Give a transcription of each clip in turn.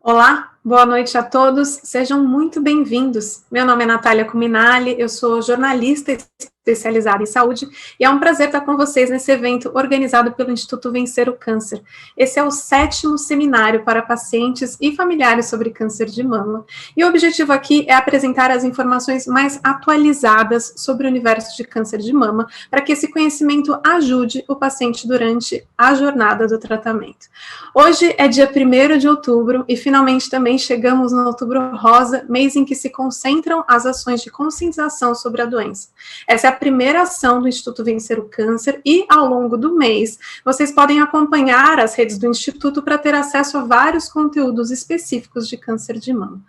Olá, boa noite a todos, sejam muito bem-vindos. Meu nome é Natália Cuminali, eu sou jornalista especializada em saúde e é um prazer estar com vocês nesse evento organizado pelo Instituto Vencer o Câncer. Esse é o 7º seminário para pacientes e familiares sobre câncer de mama e o objetivo aqui é apresentar as informações mais atualizadas sobre o universo de câncer de mama para que esse conhecimento ajude o paciente durante a jornada do tratamento. Hoje é dia 1º de outubro e finalmente também chegamos no Outubro Rosa, mês em que se concentram as ações de conscientização sobre a doença. Essa é a primeira ação do Instituto Vencer o Câncer e, ao longo do mês, vocês podem acompanhar as redes do Instituto para ter acesso a vários conteúdos específicos de câncer de mama.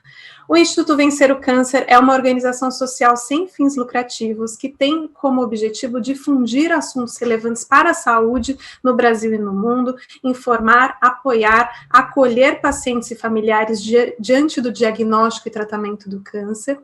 O Instituto Vencer o Câncer é uma organização social sem fins lucrativos que tem como objetivo difundir assuntos relevantes para a saúde no Brasil e no mundo, informar, apoiar, acolher pacientes e familiares diante do diagnóstico e tratamento do câncer,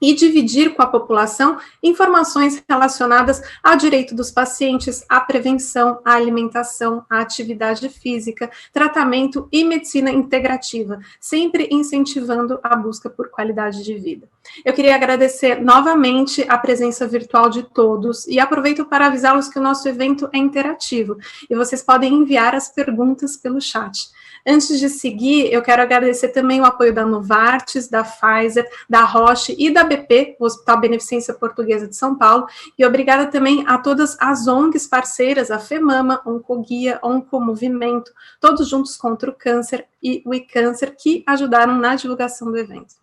e dividir com a população informações relacionadas ao direito dos pacientes, à prevenção, à alimentação, à atividade física, tratamento e medicina integrativa, sempre incentivando a busca por qualidade de vida. Eu queria agradecer novamente a presença virtual de todos e aproveito para avisá-los que o nosso evento é interativo e vocês podem enviar as perguntas pelo chat. Antes de seguir, eu quero agradecer também o apoio da Novartis, da Pfizer, da Roche e da BP, o Hospital Beneficência Portuguesa de São Paulo, e obrigada também a todas as ONGs parceiras, a FEMAMA, Oncoguia, Oncomovimento, todos juntos contra o câncer e o iCâncer, que ajudaram na divulgação do evento.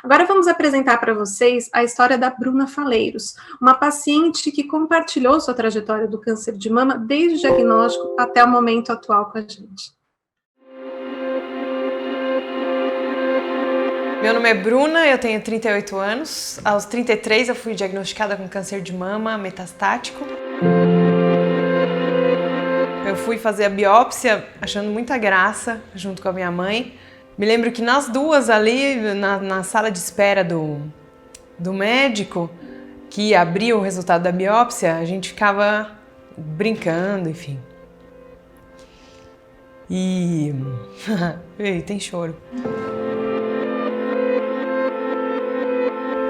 Agora vamos apresentar para vocês a história da Bruna Faleiros, uma paciente que compartilhou sua trajetória do câncer de mama desde o diagnóstico até o momento atual com a gente. Meu nome é Bruna, eu tenho 38 anos. Aos 33 eu fui diagnosticada com câncer de mama metastático. Eu fui fazer a biópsia achando muita graça, junto com a minha mãe. Me lembro que nas duas ali, na sala de espera do médico, que abria o resultado da biópsia, a gente ficava brincando, enfim. E... Ei, tem choro.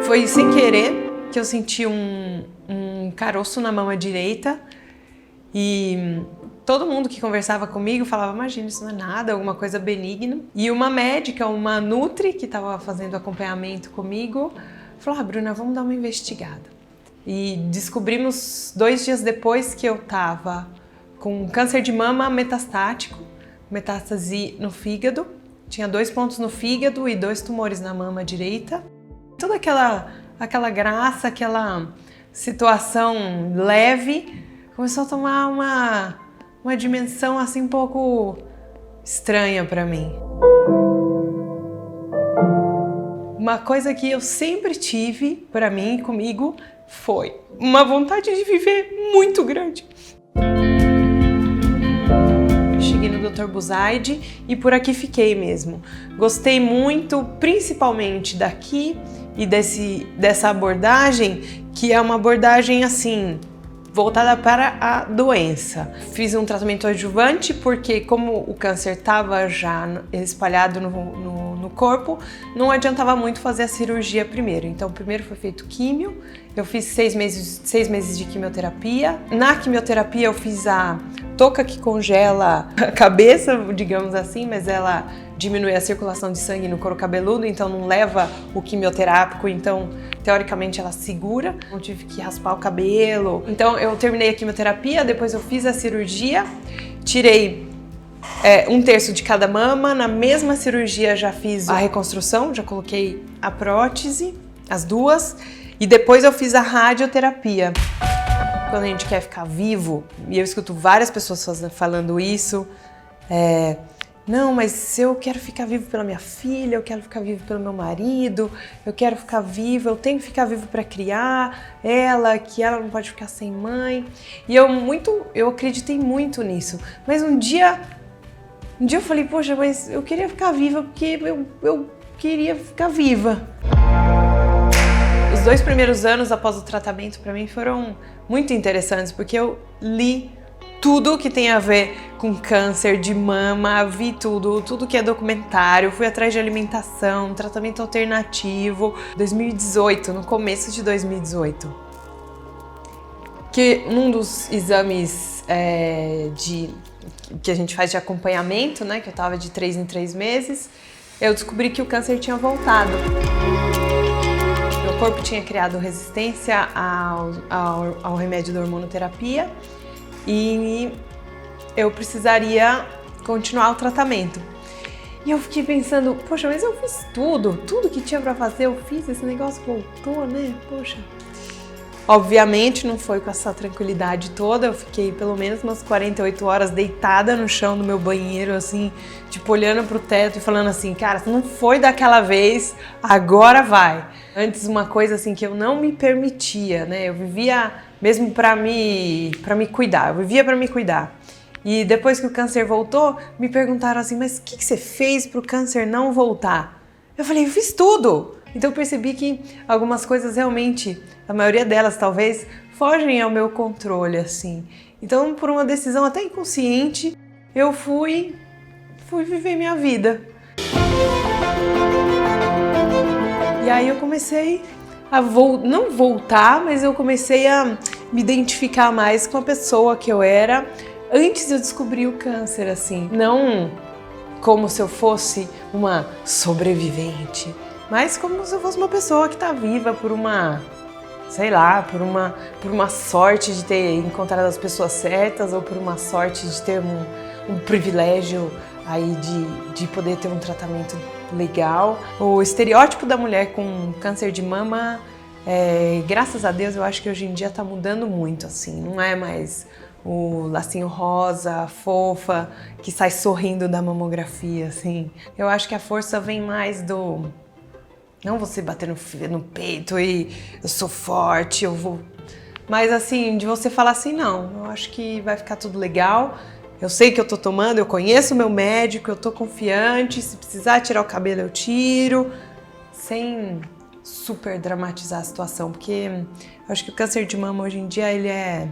Foi sem querer que eu senti um caroço na mama direita e todo mundo que conversava comigo falava, imagina, isso não é nada, alguma coisa benigna. E uma médica, uma nutri que estava fazendo acompanhamento comigo, falou, Bruna, vamos dar uma investigada. E descobrimos 2 dias depois que eu estava com câncer de mama metastático, metástase no fígado, tinha 2 pontos no fígado e 2 tumores na mama direita. Toda aquela graça, aquela situação leve, começou a tomar uma dimensão assim um pouco estranha para mim. Uma coisa que eu sempre tive para mim, comigo, foi uma vontade de viver muito grande. Cheguei no Dr. Buzaide e por aqui fiquei mesmo. Gostei muito, principalmente daqui e dessa abordagem, que é uma abordagem assim, voltada para a doença. Fiz um tratamento adjuvante porque como o câncer estava já espalhado no corpo, não adiantava muito fazer a cirurgia primeiro. Então primeiro foi feito químio, eu fiz 6 meses de quimioterapia. Na quimioterapia eu fiz a touca que congela a cabeça, digamos assim, mas ela diminui a circulação de sangue no couro cabeludo, então não leva o quimioterápico, então teoricamente ela segura. Não tive que raspar o cabelo. Então eu terminei a quimioterapia, depois eu fiz a cirurgia, tirei 1/3 de cada mama. Na mesma cirurgia já fiz a reconstrução, já coloquei a prótese, as duas, e depois eu fiz a radioterapia. Quando a gente quer ficar vivo, e eu escuto várias pessoas falando isso, não, mas eu quero ficar vivo pela minha filha, eu quero ficar vivo pelo meu marido, eu quero ficar vivo, eu tenho que ficar vivo para criar ela, que ela não pode ficar sem mãe. E eu acreditei muito nisso. Mas um dia eu falei, poxa, mas eu queria ficar viva porque eu queria ficar viva. Os 2 primeiros anos após o tratamento para mim foram muito interessantes, porque eu li tudo que tem a ver com câncer de mama, vi tudo que é documentário, fui atrás de alimentação, tratamento alternativo. 2018, no começo de 2018, que num dos exames que a gente faz de acompanhamento, né, que eu tava de 3 em 3 meses, eu descobri que o câncer tinha voltado. Meu corpo tinha criado resistência ao remédio da hormonoterapia e eu precisaria continuar o tratamento. E eu fiquei pensando, poxa, mas eu fiz tudo que tinha pra fazer, eu fiz, esse negócio voltou, né? Poxa. Obviamente não foi com essa tranquilidade toda, eu fiquei pelo menos umas 48 horas deitada no chão do meu banheiro, assim, tipo, olhando pro teto e falando assim, cara, se não foi daquela vez, agora vai. Antes uma coisa assim que eu não me permitia, né, eu vivia mesmo pra me cuidar, eu vivia pra me cuidar. E depois que o câncer voltou, me perguntaram assim, mas o que você fez pro câncer não voltar? Eu falei, eu fiz tudo! Então eu percebi que algumas coisas realmente, a maioria delas talvez, fogem ao meu controle, assim. Então, por uma decisão até inconsciente, eu fui viver minha vida. E aí eu comecei a não voltar, mas eu comecei a me identificar mais com a pessoa que eu era antes de eu descobrir o câncer, assim. Não como se eu fosse uma sobrevivente, mas como se eu fosse uma pessoa que está viva por uma, sei lá, por uma sorte de ter encontrado as pessoas certas ou por uma sorte de ter um privilégio aí de poder ter um tratamento legal. O estereótipo da mulher com câncer de mama, graças a Deus, eu acho que hoje em dia está mudando muito, assim, não é mais o lacinho rosa, fofa, que sai sorrindo da mamografia, assim. Eu acho que a força vem mais do... Não você bater no peito e eu sou forte, eu vou... Mas assim, de você falar assim, não, eu acho que vai ficar tudo legal. Eu sei que eu tô tomando, eu conheço o meu médico, eu tô confiante, se precisar tirar o cabelo eu tiro, sem super dramatizar a situação, porque eu acho que o câncer de mama hoje em dia ele é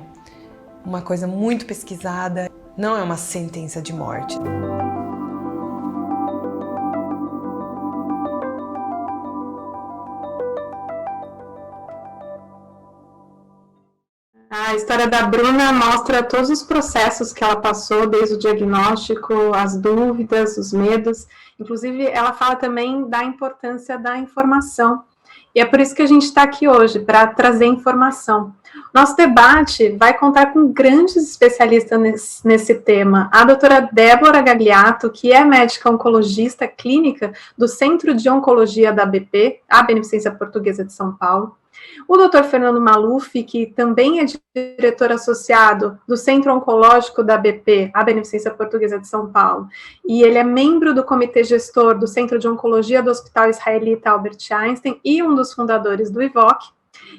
uma coisa muito pesquisada, não é uma sentença de morte. A história da Bruna mostra todos os processos que ela passou, desde o diagnóstico, as dúvidas, os medos. Inclusive, ela fala também da importância da informação. E é por isso que a gente está aqui hoje, para trazer informação. Nosso debate vai contar com grandes especialistas nesse tema. A doutora Débora Gagliato, que é médica oncologista clínica do Centro de Oncologia da BP, a Beneficência Portuguesa de São Paulo. O doutor Fernando Maluf, que também é diretor associado do Centro Oncológico da BP, a Beneficência Portuguesa de São Paulo, e ele é membro do comitê gestor do Centro de Oncologia do Hospital Israelita Albert Einstein e um dos fundadores do IVOC.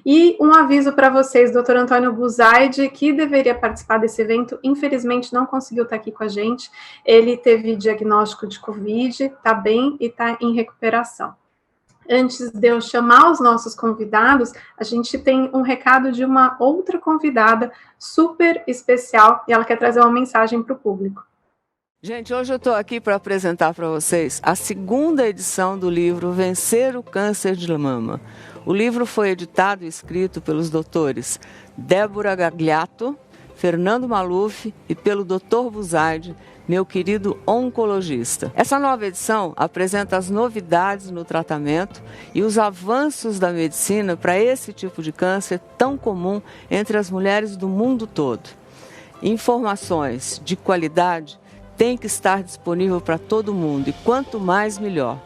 E um aviso para vocês, doutor Antônio Buzaide, que deveria participar desse evento, infelizmente não conseguiu estar aqui com a gente, ele teve diagnóstico de Covid, está bem e está em recuperação. Antes de eu chamar os nossos convidados, a gente tem um recado de uma outra convidada super especial e ela quer trazer uma mensagem para o público. Gente, hoje eu estou aqui para apresentar para vocês a segunda edição do livro Vencer o Câncer de Mama. O livro foi editado e escrito pelos doutores Débora Gagliato, Fernando Maluf e pelo Dr. Buzaide, meu querido oncologista. Essa nova edição apresenta as novidades no tratamento e os avanços da medicina para esse tipo de câncer tão comum entre as mulheres do mundo todo. Informações de qualidade têm que estar disponível para todo mundo e quanto mais melhor.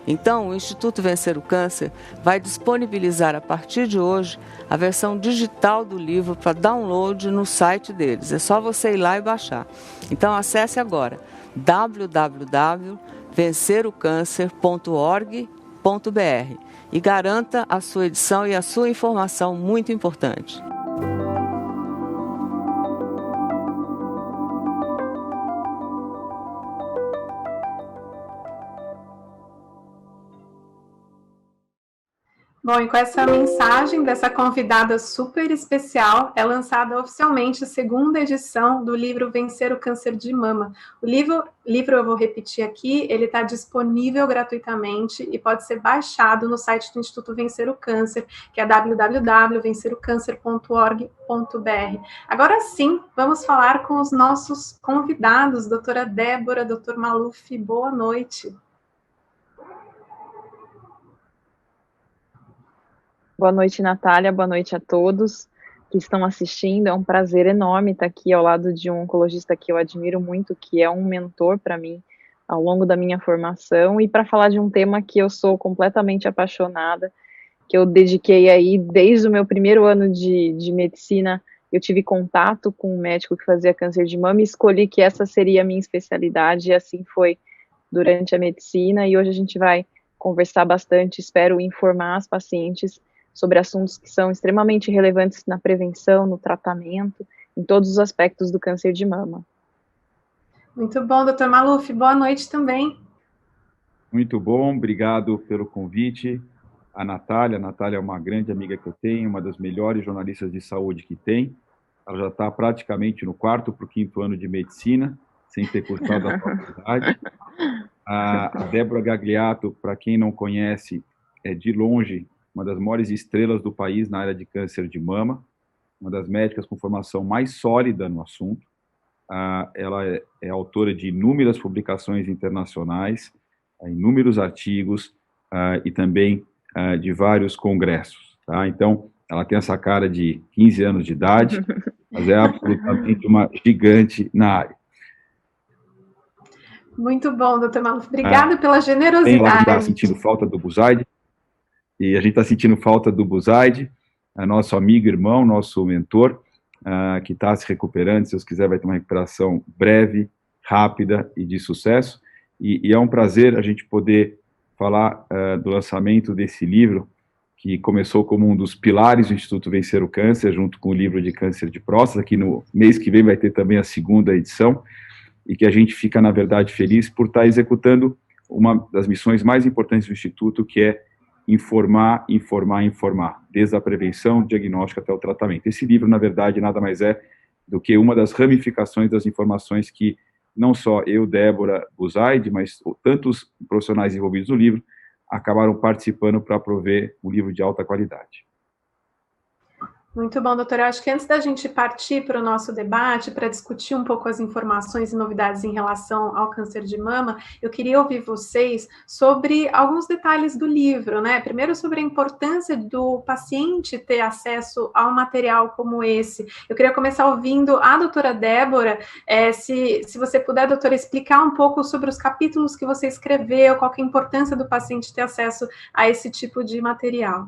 Então, o Instituto Vencer o Câncer vai disponibilizar a partir de hoje a versão digital do livro para download no site deles. É só você ir lá e baixar. Então, acesse agora www.vencerocâncer.org.br e garanta a sua edição e a sua informação muito importante. Bom, e com essa mensagem dessa convidada super especial, é lançada oficialmente a segunda edição do livro Vencer o Câncer de Mama. O livro eu vou repetir aqui, ele está disponível gratuitamente e pode ser baixado no site do Instituto Vencer o Câncer, que é www.vencerocâncer.org.br. Agora sim, vamos falar com os nossos convidados, doutora Débora, doutor Maluf, boa noite. Boa noite, Natália, boa noite a todos que estão assistindo. É um prazer enorme estar aqui ao lado de um oncologista que eu admiro muito, que é um mentor para mim ao longo da minha formação, e para falar de um tema que eu sou completamente apaixonada, que eu dediquei aí desde o meu primeiro ano de medicina. Eu tive contato com um médico que fazia câncer de mama e escolhi que essa seria a minha especialidade, e assim foi durante a medicina, e hoje a gente vai conversar bastante, espero informar as pacientes sobre assuntos que são extremamente relevantes na prevenção, no tratamento, em todos os aspectos do câncer de mama. Muito bom, doutor Maluf, boa noite também. Muito bom, obrigado pelo convite. A Natália é uma grande amiga que eu tenho, uma das melhores jornalistas de saúde que tem. Ela já está praticamente no 4º para o 5º ano de medicina, sem ter cursado a faculdade. A Débora Gagliato, para quem não conhece, é de longe uma das maiores estrelas do país na área de câncer de mama, uma das médicas com formação mais sólida no assunto. Ela é autora de inúmeras publicações internacionais, inúmeros artigos e também de vários congressos. Tá? Então, ela tem essa cara de 15 anos de idade, mas é absolutamente uma gigante na área. Muito bom, doutor Maluf. Obrigada pela generosidade. Ela está sentindo falta do Buzaide, e a gente está sentindo falta do Buzaide, nosso amigo, irmão, nosso mentor, que está se recuperando. Se Deus quiser, vai ter uma recuperação breve, rápida e de sucesso. E é um prazer a gente poder falar do lançamento desse livro, que começou como um dos pilares do Instituto Vencer o Câncer, junto com o livro de câncer de próstata, que no mês que vem vai ter também a segunda edição, e que a gente fica, na verdade, feliz por estar executando uma das missões mais importantes do Instituto, que é informar, desde a prevenção, diagnóstico até o tratamento. Esse livro, na verdade, nada mais é do que uma das ramificações das informações que não só eu, Débora Buzaide, mas tantos profissionais envolvidos no livro acabaram participando para prover um livro de alta qualidade. Muito bom, doutora. Eu acho que antes da gente partir para o nosso debate, para discutir um pouco as informações e novidades em relação ao câncer de mama, eu queria ouvir vocês sobre alguns detalhes do livro, né? Primeiro, sobre a importância do paciente ter acesso a um material como esse. Eu queria começar ouvindo a doutora Débora, se você puder, doutora, explicar um pouco sobre os capítulos que você escreveu, qual que é a importância do paciente ter acesso a esse tipo de material.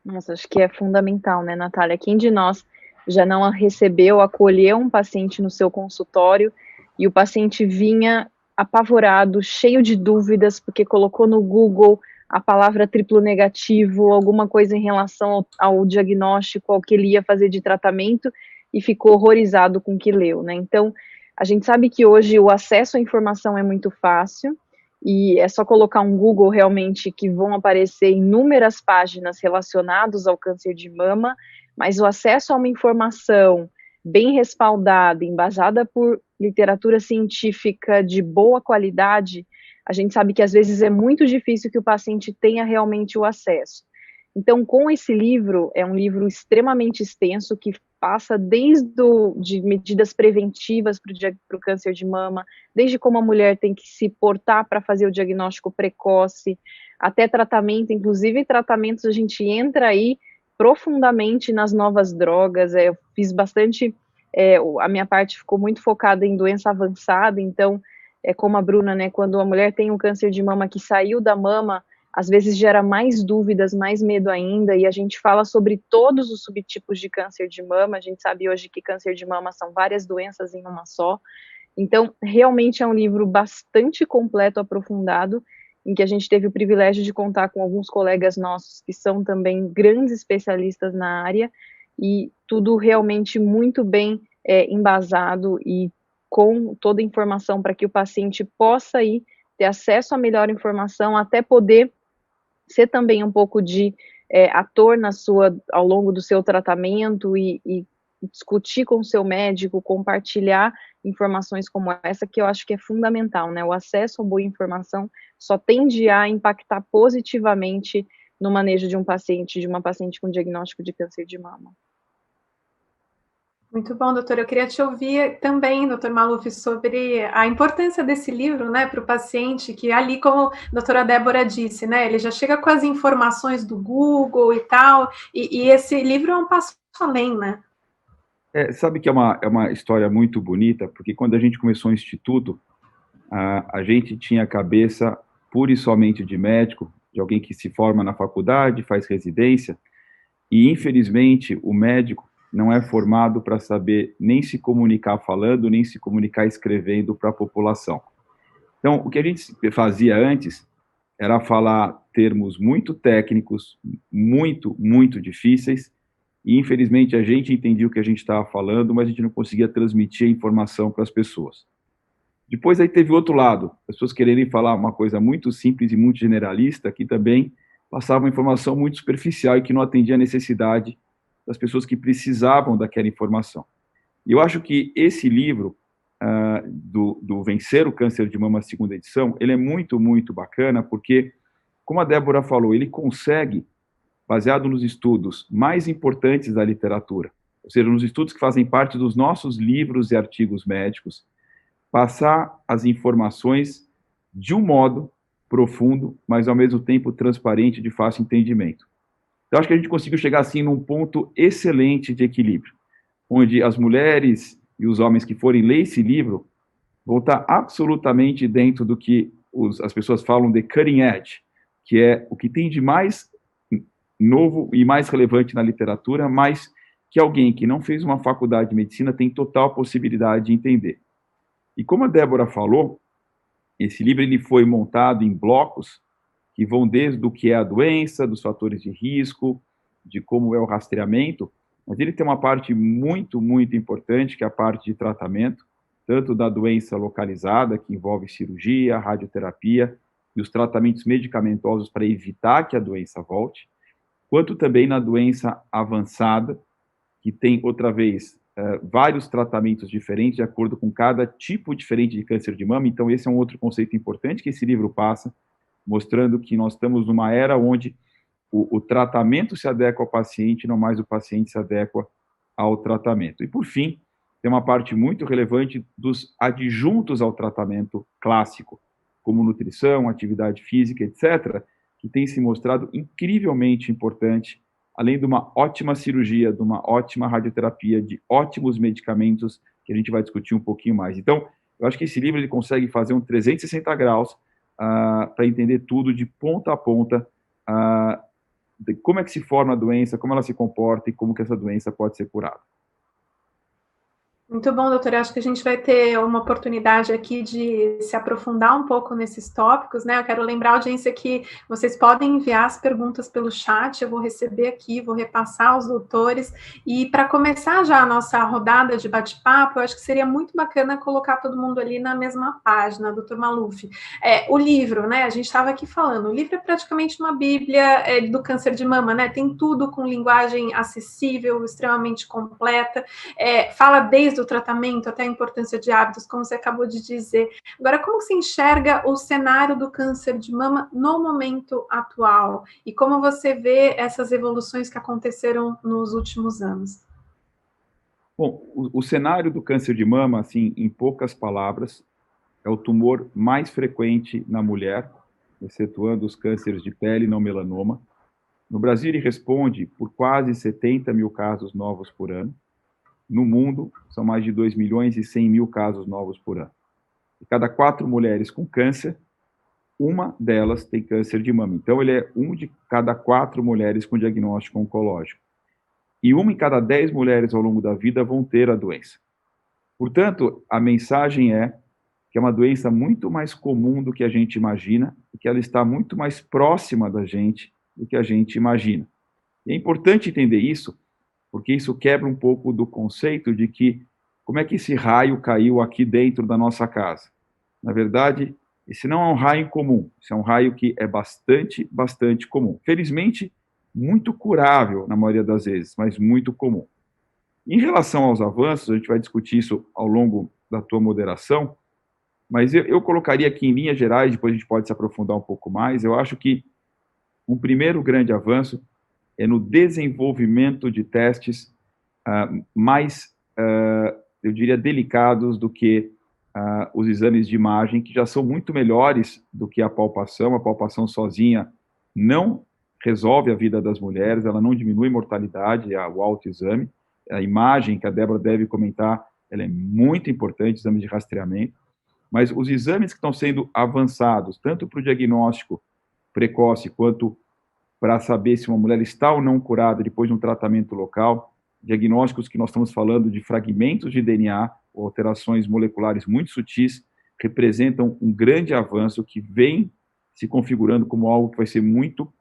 Nossa, acho que é fundamental, né, Natália? Quem de nós já não recebeu, acolheu um paciente no seu consultório e o paciente vinha apavorado, cheio de dúvidas, porque colocou no Google a palavra triplo negativo, alguma coisa em relação ao diagnóstico, ao que ele ia fazer de tratamento, e ficou horrorizado com o que leu, né? Então, a gente sabe que hoje o acesso à informação é muito fácil, e é só colocar um Google realmente que vão aparecer inúmeras páginas relacionadas ao câncer de mama, mas o acesso a uma informação bem respaldada, embasada por literatura científica de boa qualidade, a gente sabe que às vezes é muito difícil que o paciente tenha realmente o acesso. Então, com esse livro, é um livro extremamente extenso, que passa de medidas preventivas para o câncer de mama, desde como a mulher tem que se portar para fazer o diagnóstico precoce, até tratamento, inclusive tratamentos, a gente entra aí profundamente nas novas drogas. Eu fiz bastante, a minha parte ficou muito focada em doença avançada, então, como a Bruna, né, quando a mulher tem um câncer de mama que saiu da mama, às vezes gera mais dúvidas, mais medo ainda, e a gente fala sobre todos os subtipos de câncer de mama. A gente sabe hoje que câncer de mama são várias doenças em uma só. Então, realmente é um livro bastante completo, aprofundado, em que a gente teve o privilégio de contar com alguns colegas nossos que são também grandes especialistas na área, e tudo realmente muito bem embasado e com toda a informação para que o paciente possa aí ter acesso à melhor informação, até poder ser também um pouco de ator ao longo do seu tratamento e discutir com o seu médico, compartilhar informações como essa, que eu acho que é fundamental, né? O acesso a boa informação só tende a impactar positivamente no manejo de uma paciente com diagnóstico de câncer de mama. Muito bom, doutor. Eu queria te ouvir também, doutor Maluf, sobre a importância desse livro, né, para o paciente, que ali, como a doutora Débora disse, né, ele já chega com as informações do Google e tal, e esse livro é um passo além, né? Sabe que é uma história muito bonita, porque quando a gente começou o instituto, a gente tinha a cabeça pura e somente de médico, de alguém que se forma na faculdade, faz residência, e infelizmente o médico não é formado para saber nem se comunicar falando, nem se comunicar escrevendo para a população. Então, o que a gente fazia antes era falar termos muito técnicos, muito, muito difíceis, e infelizmente a gente entendia o que a gente estava falando, mas a gente não conseguia transmitir a informação para as pessoas. Depois aí teve o outro lado, as pessoas quererem falar uma coisa muito simples e muito generalista, que também passava uma informação muito superficial e que não atendia a necessidade das pessoas que precisavam daquela informação. E eu acho que esse livro, do Vencer o Câncer de Mama, segunda edição, ele é muito, muito bacana, porque, como a Débora falou, ele consegue, baseado nos estudos mais importantes da literatura, ou seja, nos estudos que fazem parte dos nossos livros e artigos médicos, passar as informações de um modo profundo, mas ao mesmo tempo transparente e de fácil entendimento. Eu acho que a gente conseguiu chegar assim num ponto excelente de equilíbrio, onde as mulheres e os homens que forem ler esse livro vão estar absolutamente dentro do que as pessoas falam de cutting edge, que é o que tem de mais novo e mais relevante na literatura, mas que alguém que não fez uma faculdade de medicina tem total possibilidade de entender. E como a Débora falou, esse livro ele foi montado em blocos que vão desde o que é a doença, dos fatores de risco, de como é o rastreamento, mas ele tem uma parte muito, muito importante, que é a parte de tratamento, tanto da doença localizada, que envolve cirurgia, radioterapia, e os tratamentos medicamentosos para evitar que a doença volte, quanto também na doença avançada, que tem, outra vez, vários tratamentos diferentes, de acordo com cada tipo diferente de câncer de mama. Então, esse é um outro conceito importante que esse livro passa, mostrando que nós estamos numa era onde o tratamento se adequa ao paciente, não mais o paciente se adequa ao tratamento. E, por fim, tem uma parte muito relevante dos adjuntos ao tratamento clássico, como nutrição, atividade física, etc., que tem se mostrado incrivelmente importante, além de uma ótima cirurgia, de uma ótima radioterapia, de ótimos medicamentos, que a gente vai discutir um pouquinho mais. Então, eu acho que esse livro ele consegue fazer um 360 graus para entender tudo de ponta a ponta, de como é que se forma a doença, como ela se comporta e como que essa doença pode ser curada. Muito bom, doutor. Eu acho que a gente vai ter uma oportunidade aqui de se aprofundar um pouco nesses tópicos, né? Eu quero lembrar a audiência que vocês podem enviar as perguntas pelo chat, eu vou receber aqui, vou repassar aos doutores. E para começar já a nossa rodada de bate-papo, eu acho que seria muito bacana colocar todo mundo ali na mesma página, doutor Maluf. O livro, né? A gente estava aqui falando, o livro é praticamente uma bíblia do câncer de mama, né? Tem tudo com linguagem acessível, extremamente completa, fala desde o tratamento, até a importância de hábitos, como você acabou de dizer. Agora, como se enxerga o cenário do câncer de mama no momento atual? E como você vê essas evoluções que aconteceram nos últimos anos? Bom, o cenário do câncer de mama, assim, em poucas palavras, é o tumor mais frequente na mulher, excetuando os cânceres de pele e não melanoma. No Brasil, ele responde por quase 70 mil casos novos por ano. No mundo, são mais de 2 milhões e 100 mil casos novos por ano. De cada 4 mulheres com câncer, uma delas tem câncer de mama. Então, ele é 1 de cada 4 mulheres com diagnóstico oncológico. E 1 em cada 10 mulheres ao longo da vida vão ter a doença. Portanto, a mensagem é que é uma doença muito mais comum do que a gente imagina e que ela está muito mais próxima da gente do que a gente imagina. E é importante entender isso, porque isso quebra um pouco do conceito de que como é que esse raio caiu aqui dentro da nossa casa. Na verdade, Esse não é um raio incomum, esse é um raio que é bastante comum. Felizmente, muito curável na maioria das vezes, mas muito comum. Em relação aos avanços, a gente vai discutir isso ao longo da tua moderação, mas eu colocaria aqui em linhas gerais, depois a gente pode se aprofundar um pouco mais. Eu acho que um primeiro grande avanço é no desenvolvimento de testes mais, eu diria, delicados do que os exames de imagem, que já são muito melhores do que a palpação. A palpação sozinha não resolve a vida das mulheres, ela não diminui mortalidade, o autoexame. A imagem, que a Débora deve comentar, ela é muito importante, exame de rastreamento. Mas os exames que estão sendo avançados, tanto para o diagnóstico precoce, quanto para saber se uma mulher está ou não curada depois de um tratamento local, diagnósticos que nós estamos falando de fragmentos de DNA, ou alterações moleculares muito sutis, representam um grande avanço que vem se configurando como algo que vai ser muito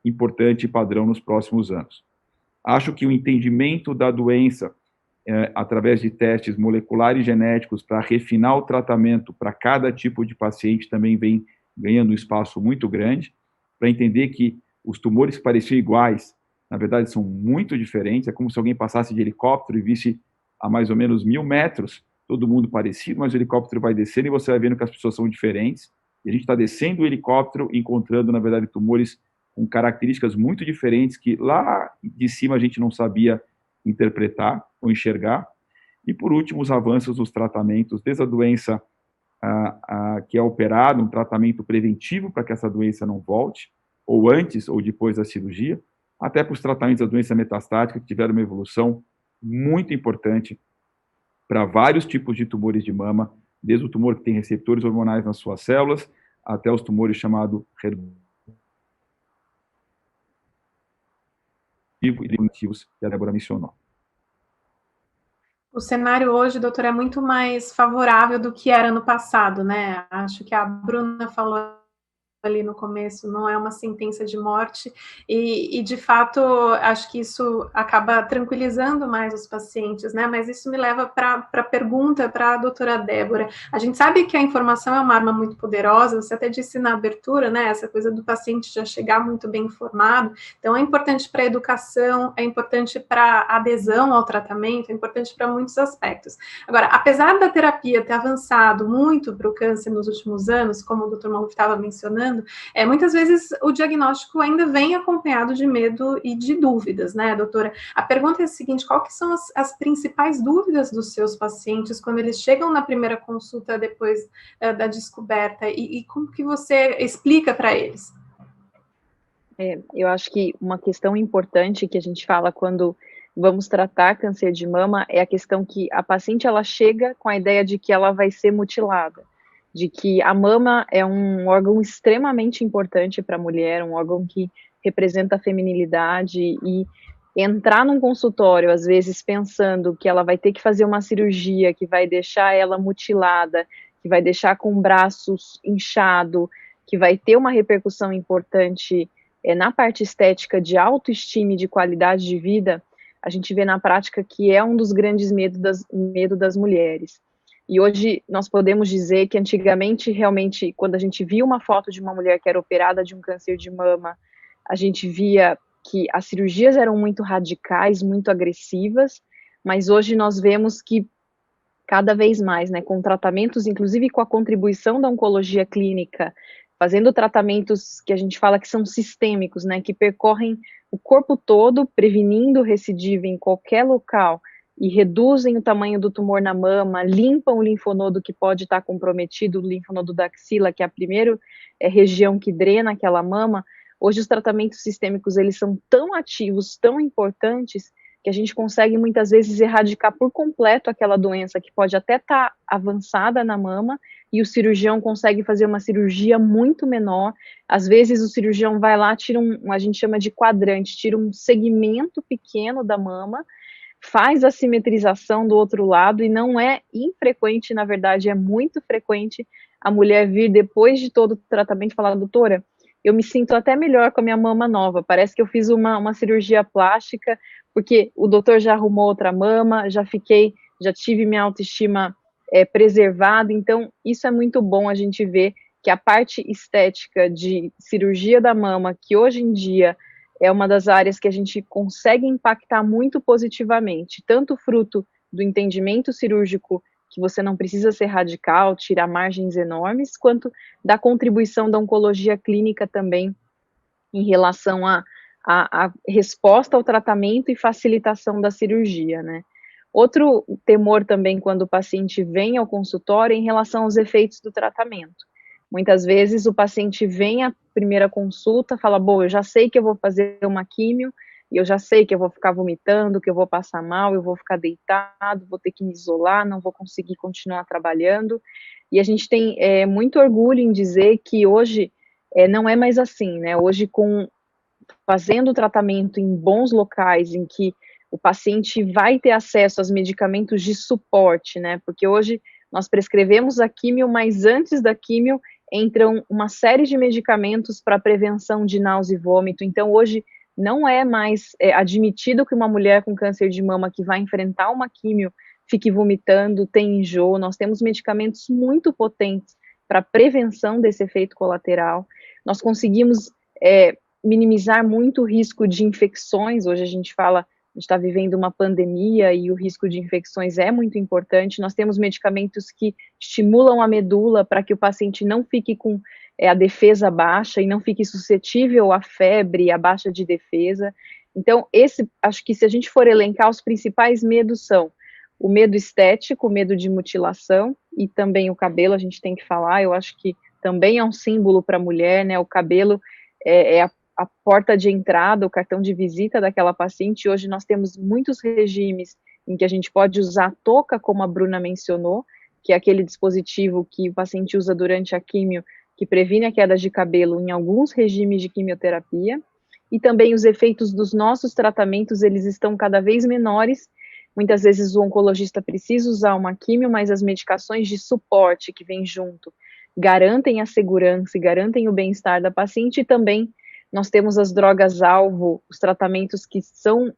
importante e padrão nos próximos anos. Acho que o entendimento da doença através de testes moleculares e genéticos para refinar o tratamento para cada tipo de paciente também vem ganhando um espaço muito grande, para entender que os tumores que pareciam iguais, na verdade, são muito diferentes. É como se alguém passasse de helicóptero e visse a mais ou menos 1.000 metros, todo mundo parecido, mas o helicóptero vai descendo e você vai vendo que as pessoas são diferentes. E a gente está descendo o helicóptero, encontrando, na verdade, tumores com características muito diferentes que lá de cima a gente não sabia interpretar ou enxergar. E, por último, os avanços dos tratamentos, desde a doença que é operada, um tratamento preventivo para que essa doença não volte, ou antes ou depois da cirurgia, até para os tratamentos da doença metastática, que tiveram uma evolução muito importante para vários tipos de tumores de mama, desde o tumor que tem receptores hormonais nas suas células, até os tumores chamados e cognitivos, que a Débora mencionou. O cenário hoje, doutor, é muito mais favorável do que era no passado, né? Acho que a Bruna falou ali no começo, não é uma sentença de morte, e de fato, acho que isso acaba tranquilizando mais os pacientes, né, mas isso me leva para a pergunta para a doutora Débora. A gente sabe que a informação é uma arma muito poderosa, você até disse na abertura, né, essa coisa do paciente já chegar muito bem informado, então é importante para a educação, é importante para a adesão ao tratamento, é importante para muitos aspectos. Agora, apesar da terapia ter avançado muito para o câncer nos últimos anos, como o doutor Maluf estava mencionando, muitas vezes o diagnóstico ainda vem acompanhado de medo e de dúvidas, né, doutora? A pergunta é a seguinte: qual que são as principais dúvidas dos seus pacientes quando eles chegam na primeira consulta depois da descoberta, e como que você explica para eles? Eu acho que uma questão importante que a gente fala quando vamos tratar câncer de mama é a questão que a paciente ela chega com a ideia de que ela vai ser mutilada, de que a mama é um órgão extremamente importante para a mulher, um órgão que representa a feminilidade, e entrar num consultório, às vezes pensando que ela vai ter que fazer uma cirurgia que vai deixar ela mutilada, que vai deixar com braços inchado, que vai ter uma repercussão importante na parte estética de autoestima e de qualidade de vida, a gente vê na prática que é um dos grandes medos das mulheres. E hoje nós podemos dizer que antigamente, realmente, quando a gente via uma foto de uma mulher que era operada de um câncer de mama, a gente via que as cirurgias eram muito radicais, muito agressivas, mas hoje nós vemos que cada vez mais, né, com tratamentos, inclusive com a contribuição da oncologia clínica, fazendo tratamentos que a gente fala que são sistêmicos, né, que percorrem o corpo todo, prevenindo recidiva em qualquer local, e reduzem o tamanho do tumor na mama, limpam o linfonodo que pode estar comprometido, o linfonodo da axila, que é a primeira região que drena aquela mama. Hoje os tratamentos sistêmicos, eles são tão ativos, tão importantes, que a gente consegue muitas vezes erradicar por completo aquela doença que pode até estar avançada na mama, e o cirurgião consegue fazer uma cirurgia muito menor. Às vezes o cirurgião vai lá, tira a gente chama de quadrante, tira um segmento pequeno da mama, faz a simetrização do outro lado, e não é infrequente, na verdade é muito frequente, a mulher vir depois de todo o tratamento e falar: doutora, eu me sinto até melhor com a minha mama nova, parece que eu fiz uma cirurgia plástica, porque o doutor já arrumou outra mama, já tive minha autoestima preservada. Então isso é muito bom a gente ver que a parte estética de cirurgia da mama, que hoje em dia é uma das áreas que a gente consegue impactar muito positivamente, tanto fruto do entendimento cirúrgico, que você não precisa ser radical, tirar margens enormes, quanto da contribuição da oncologia clínica também em relação à resposta ao tratamento e facilitação da cirurgia, né? Outro temor também quando o paciente vem ao consultório é em relação aos efeitos do tratamento. Muitas vezes o paciente vem à primeira consulta, fala, bom, eu já sei que eu vou fazer uma químio, eu já sei que eu vou ficar vomitando, que eu vou passar mal, eu vou ficar deitado, vou ter que me isolar, não vou conseguir continuar trabalhando. E a gente tem muito orgulho em dizer que hoje não é mais assim, né? Hoje, fazendo o tratamento em bons locais, em que o paciente vai ter acesso aos medicamentos de suporte, né? Porque hoje nós prescrevemos a químio, mas antes da químio entram uma série de medicamentos para prevenção de náusea e vômito. Então, hoje não é mais admitido que uma mulher com câncer de mama que vai enfrentar uma químio fique vomitando, tem enjoo. Nós temos medicamentos muito potentes para prevenção desse efeito colateral. Nós conseguimos minimizar muito o risco de infecções. Hoje a gente está vivendo uma pandemia e o risco de infecções é muito importante. Nós temos medicamentos que estimulam a medula para que o paciente não fique com a defesa baixa e não fique suscetível à febre, à baixa de defesa. Então, acho que se a gente for elencar, os principais medos são o medo estético, o medo de mutilação e também o cabelo, a gente tem que falar, eu acho que também é um símbolo para a mulher, né? O cabelo é a porta de entrada, o cartão de visita daquela paciente. Hoje nós temos muitos regimes em que a gente pode usar a touca, como a Bruna mencionou, que é aquele dispositivo que o paciente usa durante a químio, que previne a queda de cabelo em alguns regimes de quimioterapia, e também os efeitos dos nossos tratamentos, eles estão cada vez menores. Muitas vezes o oncologista precisa usar uma químio, mas as medicações de suporte que vêm junto garantem a segurança e garantem o bem-estar da paciente. E também nós temos as drogas-alvo, os tratamentos que são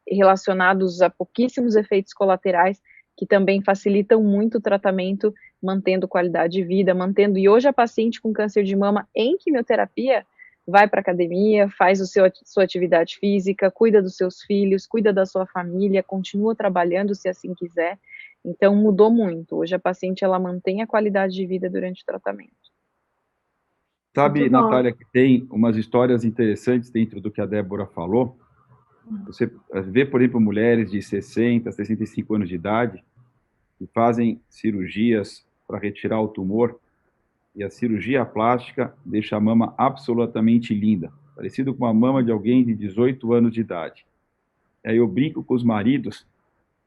relacionados a pouquíssimos efeitos colaterais, que também facilitam muito o tratamento, mantendo qualidade de vida, e hoje a paciente com câncer de mama em quimioterapia vai para a academia, faz sua atividade física, cuida dos seus filhos, cuida da sua família, continua trabalhando se assim quiser. Então mudou muito. Hoje a paciente ela mantém a qualidade de vida durante o tratamento. Sabe, Natália, que tem umas histórias interessantes dentro do que a Débora falou. Você vê, por exemplo, mulheres de 60, 65 anos de idade que fazem cirurgias para retirar o tumor, e a cirurgia plástica deixa a mama absolutamente linda, parecido com a mama de alguém de 18 anos de idade. Aí eu brinco com os maridos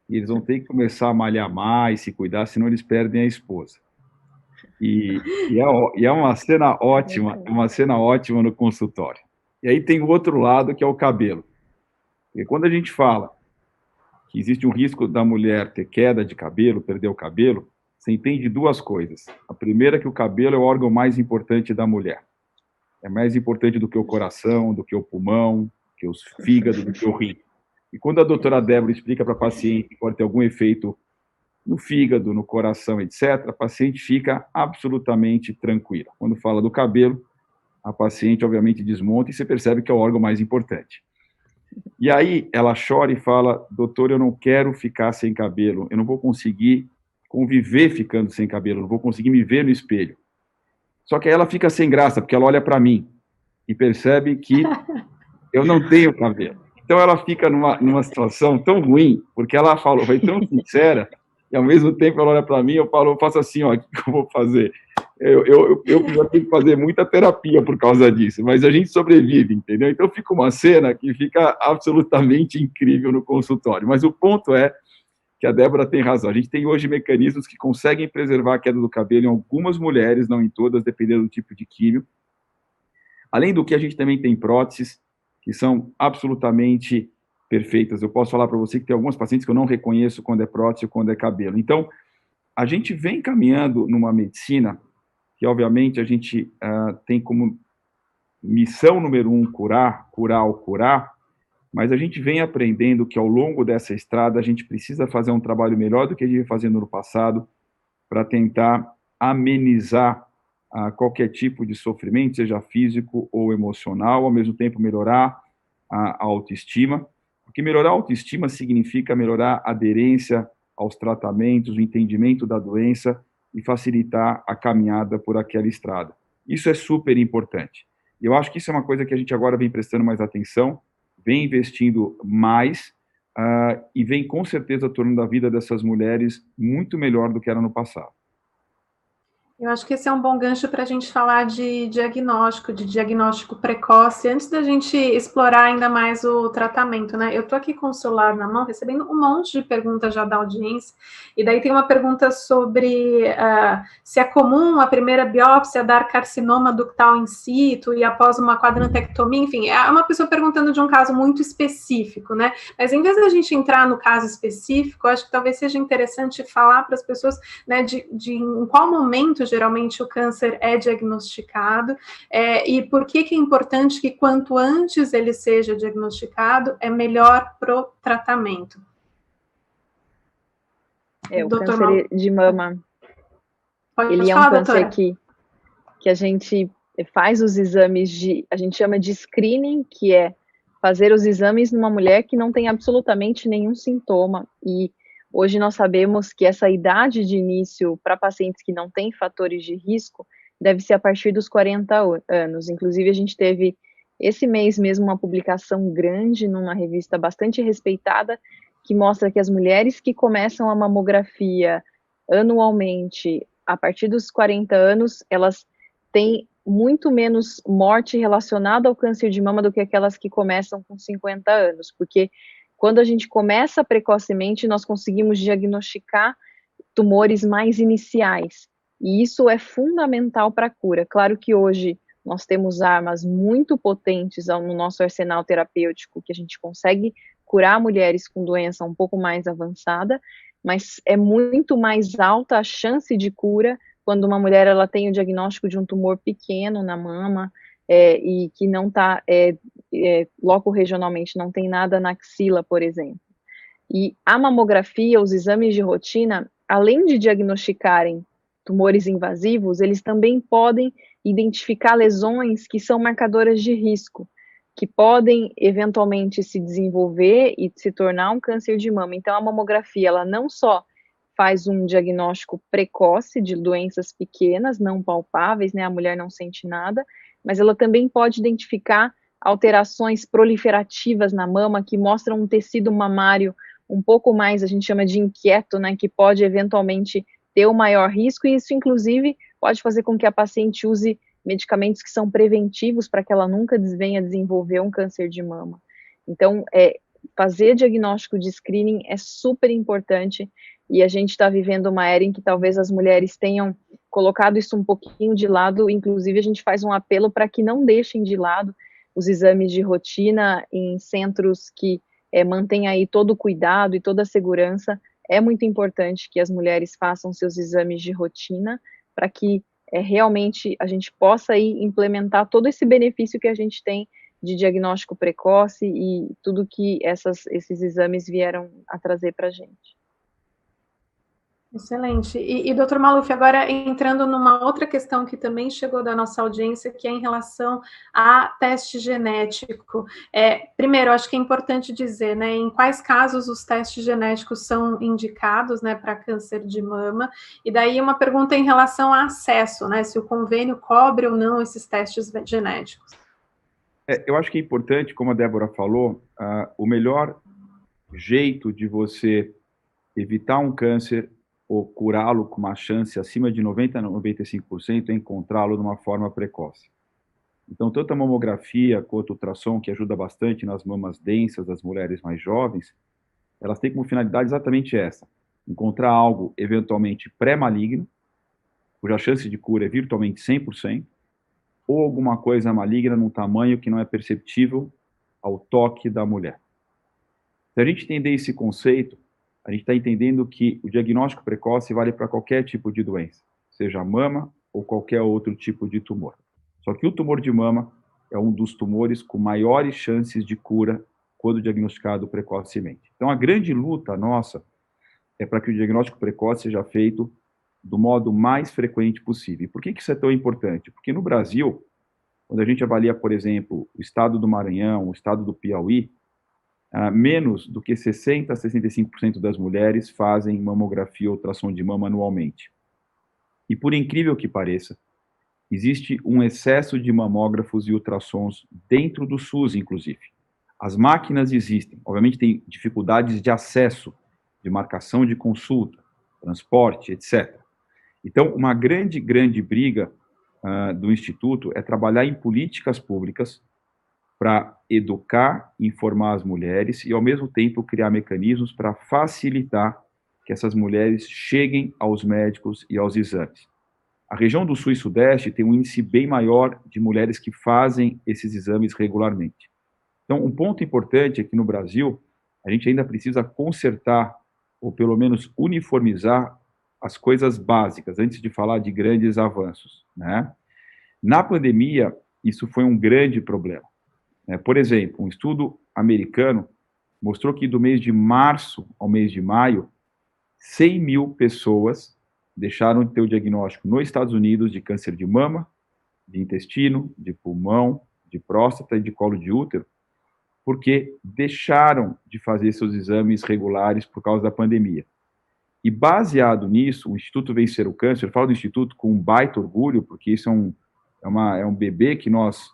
e eles vão ter que começar a malhar mais, se cuidar, senão eles perdem a esposa. E é uma cena ótima no consultório. E aí tem o outro lado, que é o cabelo. Porque quando a gente fala que existe um risco da mulher ter queda de cabelo, perder o cabelo, você entende duas coisas. A primeira é que o cabelo é o órgão mais importante da mulher. É mais importante do que o coração, do que o pulmão, do que o fígado, do que o rim. E quando a doutora Débora explica para a paciente que pode ter algum efeito no fígado, no coração, etc., a paciente fica absolutamente tranquila. Quando fala do cabelo, a paciente, obviamente, desmonta e você percebe que é o órgão mais importante. E aí ela chora e fala, doutor, eu não quero ficar sem cabelo, eu não vou conseguir conviver ficando sem cabelo, eu não vou conseguir me ver no espelho. Só que aí ela fica sem graça, porque ela olha para mim e percebe que eu não tenho cabelo. Então ela fica numa situação tão ruim, porque ela falou, foi tão sincera, e ao mesmo tempo ela olha para mim, eu faço assim, ó, o que eu vou fazer? Eu já tenho que fazer muita terapia por causa disso, mas a gente sobrevive, entendeu? Então fica uma cena que fica absolutamente incrível no consultório. Mas o ponto é que a Débora tem razão. A gente tem hoje mecanismos que conseguem preservar a queda do cabelo em algumas mulheres, não em todas, dependendo do tipo de químio. Além do que, a gente também tem próteses que são absolutamente perfeitas. Eu posso falar para você que tem algumas pacientes que eu não reconheço quando é prótese ou quando é cabelo. Então, a gente vem caminhando numa medicina que, obviamente, a gente tem como missão número 1 curar, mas a gente vem aprendendo que, ao longo dessa estrada, a gente precisa fazer um trabalho melhor do que a gente vem fazendo no passado para tentar amenizar a qualquer tipo de sofrimento, seja físico ou emocional, ao mesmo tempo melhorar a autoestima, porque melhorar a autoestima significa melhorar a aderência aos tratamentos, o entendimento da doença e facilitar a caminhada por aquela estrada. Isso é super importante. E eu acho que isso é uma coisa que a gente agora vem prestando mais atenção, vem investindo mais, e vem com certeza tornando a vida dessas mulheres muito melhor do que era no passado. Eu acho que esse é um bom gancho para a gente falar de diagnóstico precoce, antes da gente explorar ainda mais o tratamento, né? Eu estou aqui com o celular na mão, recebendo um monte de perguntas já da audiência, e daí tem uma pergunta sobre se é comum a primeira biópsia dar carcinoma ductal in situ e após uma quadrantectomia, enfim, é uma pessoa perguntando de um caso muito específico, né? Mas em vez da gente entrar no caso específico, eu acho que talvez seja interessante falar para as pessoas, né, de em qual momento geralmente o câncer é diagnosticado, e por que é importante que quanto antes ele seja diagnosticado, é melhor para o tratamento. O câncer de mama, ele é um câncer que a gente faz os exames a gente chama de screening, que é fazer os exames numa mulher que não tem absolutamente nenhum sintoma, e hoje nós sabemos que essa idade de início para pacientes que não têm fatores de risco deve ser a partir dos 40 anos. Inclusive, a gente teve esse mês mesmo uma publicação grande numa revista bastante respeitada que mostra que as mulheres que começam a mamografia anualmente a partir dos 40 anos, elas têm muito menos morte relacionada ao câncer de mama do que aquelas que começam com 50 anos, porque quando a gente começa precocemente, nós conseguimos diagnosticar tumores mais iniciais, e isso é fundamental para a cura. Claro que hoje nós temos armas muito potentes no nosso arsenal terapêutico, que a gente consegue curar mulheres com doença um pouco mais avançada, mas é muito mais alta a chance de cura quando uma mulher ela tem o diagnóstico de um tumor pequeno na mama, e que não está loco-regionalmente, não tem nada na axila, por exemplo. E a mamografia, os exames de rotina, além de diagnosticarem tumores invasivos, eles também podem identificar lesões que são marcadoras de risco, que podem eventualmente se desenvolver e se tornar um câncer de mama. Então, a mamografia, ela não só faz um diagnóstico precoce de doenças pequenas, não palpáveis, né, a mulher não sente nada, mas ela também pode identificar alterações proliferativas na mama que mostram um tecido mamário um pouco mais, a gente chama de inquieto, né, que pode eventualmente ter um maior risco, e isso inclusive pode fazer com que a paciente use medicamentos que são preventivos para que ela nunca venha a desenvolver um câncer de mama. Então, fazer diagnóstico de screening é super importante, e a gente está vivendo uma era em que talvez as mulheres tenham colocado isso um pouquinho de lado. Inclusive a gente faz um apelo para que não deixem de lado os exames de rotina em centros que mantêm aí todo o cuidado e toda a segurança. É muito importante que as mulheres façam seus exames de rotina para que realmente a gente possa aí implementar todo esse benefício que a gente tem de diagnóstico precoce e tudo que esses exames vieram a trazer para a gente. Excelente. E doutor Maluf, agora entrando numa outra questão que também chegou da nossa audiência, que é em relação a teste genético. Primeiro, acho que é importante dizer, né, em quais casos os testes genéticos são indicados, né, para câncer de mama, e daí uma pergunta em relação a acesso, né, se o convênio cobre ou não esses testes genéticos. Eu acho que é importante, como a Débora falou, o melhor jeito de você evitar um câncer ou curá-lo com uma chance acima de 90% a 95% é encontrá-lo de uma forma precoce. Então, tanto a mamografia quanto o ultrassom, que ajuda bastante nas mamas densas das mulheres mais jovens, elas têm como finalidade exatamente essa: encontrar algo eventualmente pré-maligno, cuja chance de cura é virtualmente 100%, ou alguma coisa maligna num tamanho que não é perceptível ao toque da mulher. Se a gente entender esse conceito, a gente está entendendo que o diagnóstico precoce vale para qualquer tipo de doença, seja mama ou qualquer outro tipo de tumor. Só que o tumor de mama é um dos tumores com maiores chances de cura quando diagnosticado precocemente. Então, a grande luta nossa é para que o diagnóstico precoce seja feito do modo mais frequente possível. E por que isso é tão importante? Porque no Brasil, quando a gente avalia, por exemplo, o estado do Maranhão, o estado do Piauí, menos do que 60% a 65% das mulheres fazem mamografia ou ultrassom de mama anualmente. E por incrível que pareça, existe um excesso de mamógrafos e ultrassons dentro do SUS, inclusive. As máquinas existem, obviamente tem dificuldades de acesso, de marcação de consulta, transporte, etc. Então, uma grande briga do Instituto é trabalhar em políticas públicas para educar, informar as mulheres e, ao mesmo tempo, criar mecanismos para facilitar que essas mulheres cheguem aos médicos e aos exames. A região do Sul e Sudeste tem um índice bem maior de mulheres que fazem esses exames regularmente. Então, um ponto importante é que no Brasil, a gente ainda precisa consertar, ou pelo menos uniformizar, as coisas básicas, antes de falar de grandes avanços, né? Na pandemia, isso foi um grande problema. Por exemplo, um estudo americano mostrou que do mês de março ao mês de maio, 100 mil pessoas deixaram de ter o diagnóstico nos Estados Unidos de câncer de mama, de intestino, de pulmão, de próstata e de colo de útero, porque deixaram de fazer seus exames regulares por causa da pandemia. E baseado nisso, o Instituto Vencer o Câncer, eu falo do Instituto com um baita orgulho, porque isso é um bebê que nós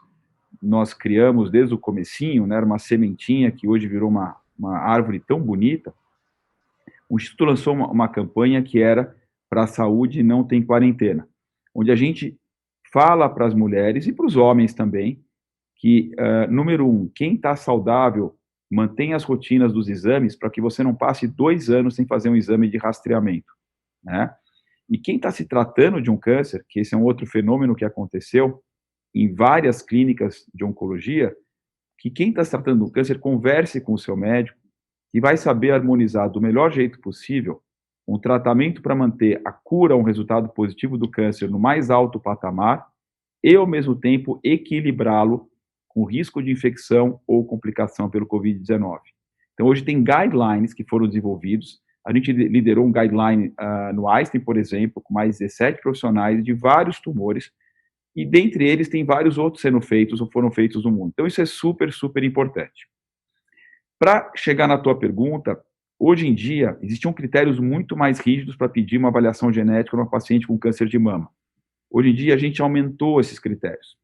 criamos desde o comecinho, né, era uma sementinha que hoje virou uma árvore tão bonita. O Instituto lançou uma campanha que era para a saúde não tem quarentena, onde a gente fala para as mulheres e para os homens também que, número 1, quem está saudável mantém as rotinas dos exames para que você não passe 2 anos sem fazer um exame de rastreamento, né? E quem está se tratando de um câncer, que esse é um outro fenômeno que aconteceu em várias clínicas de oncologia, que quem está se tratando de um câncer converse com o seu médico, que vai saber harmonizar do melhor jeito possível um tratamento para manter a cura, um resultado positivo do câncer no mais alto patamar e, ao mesmo tempo, equilibrá-lo com risco de infecção ou complicação pelo Covid-19. Então, hoje tem guidelines que foram desenvolvidos. A gente liderou um guideline no Einstein, por exemplo, com mais 17 profissionais de vários tumores, e dentre eles tem vários outros sendo feitos ou foram feitos no mundo. Então, isso é super, super importante. Para chegar na tua pergunta, hoje em dia, existiam critérios muito mais rígidos para pedir uma avaliação genética numa paciente com câncer de mama. Hoje em dia, a gente aumentou esses critérios.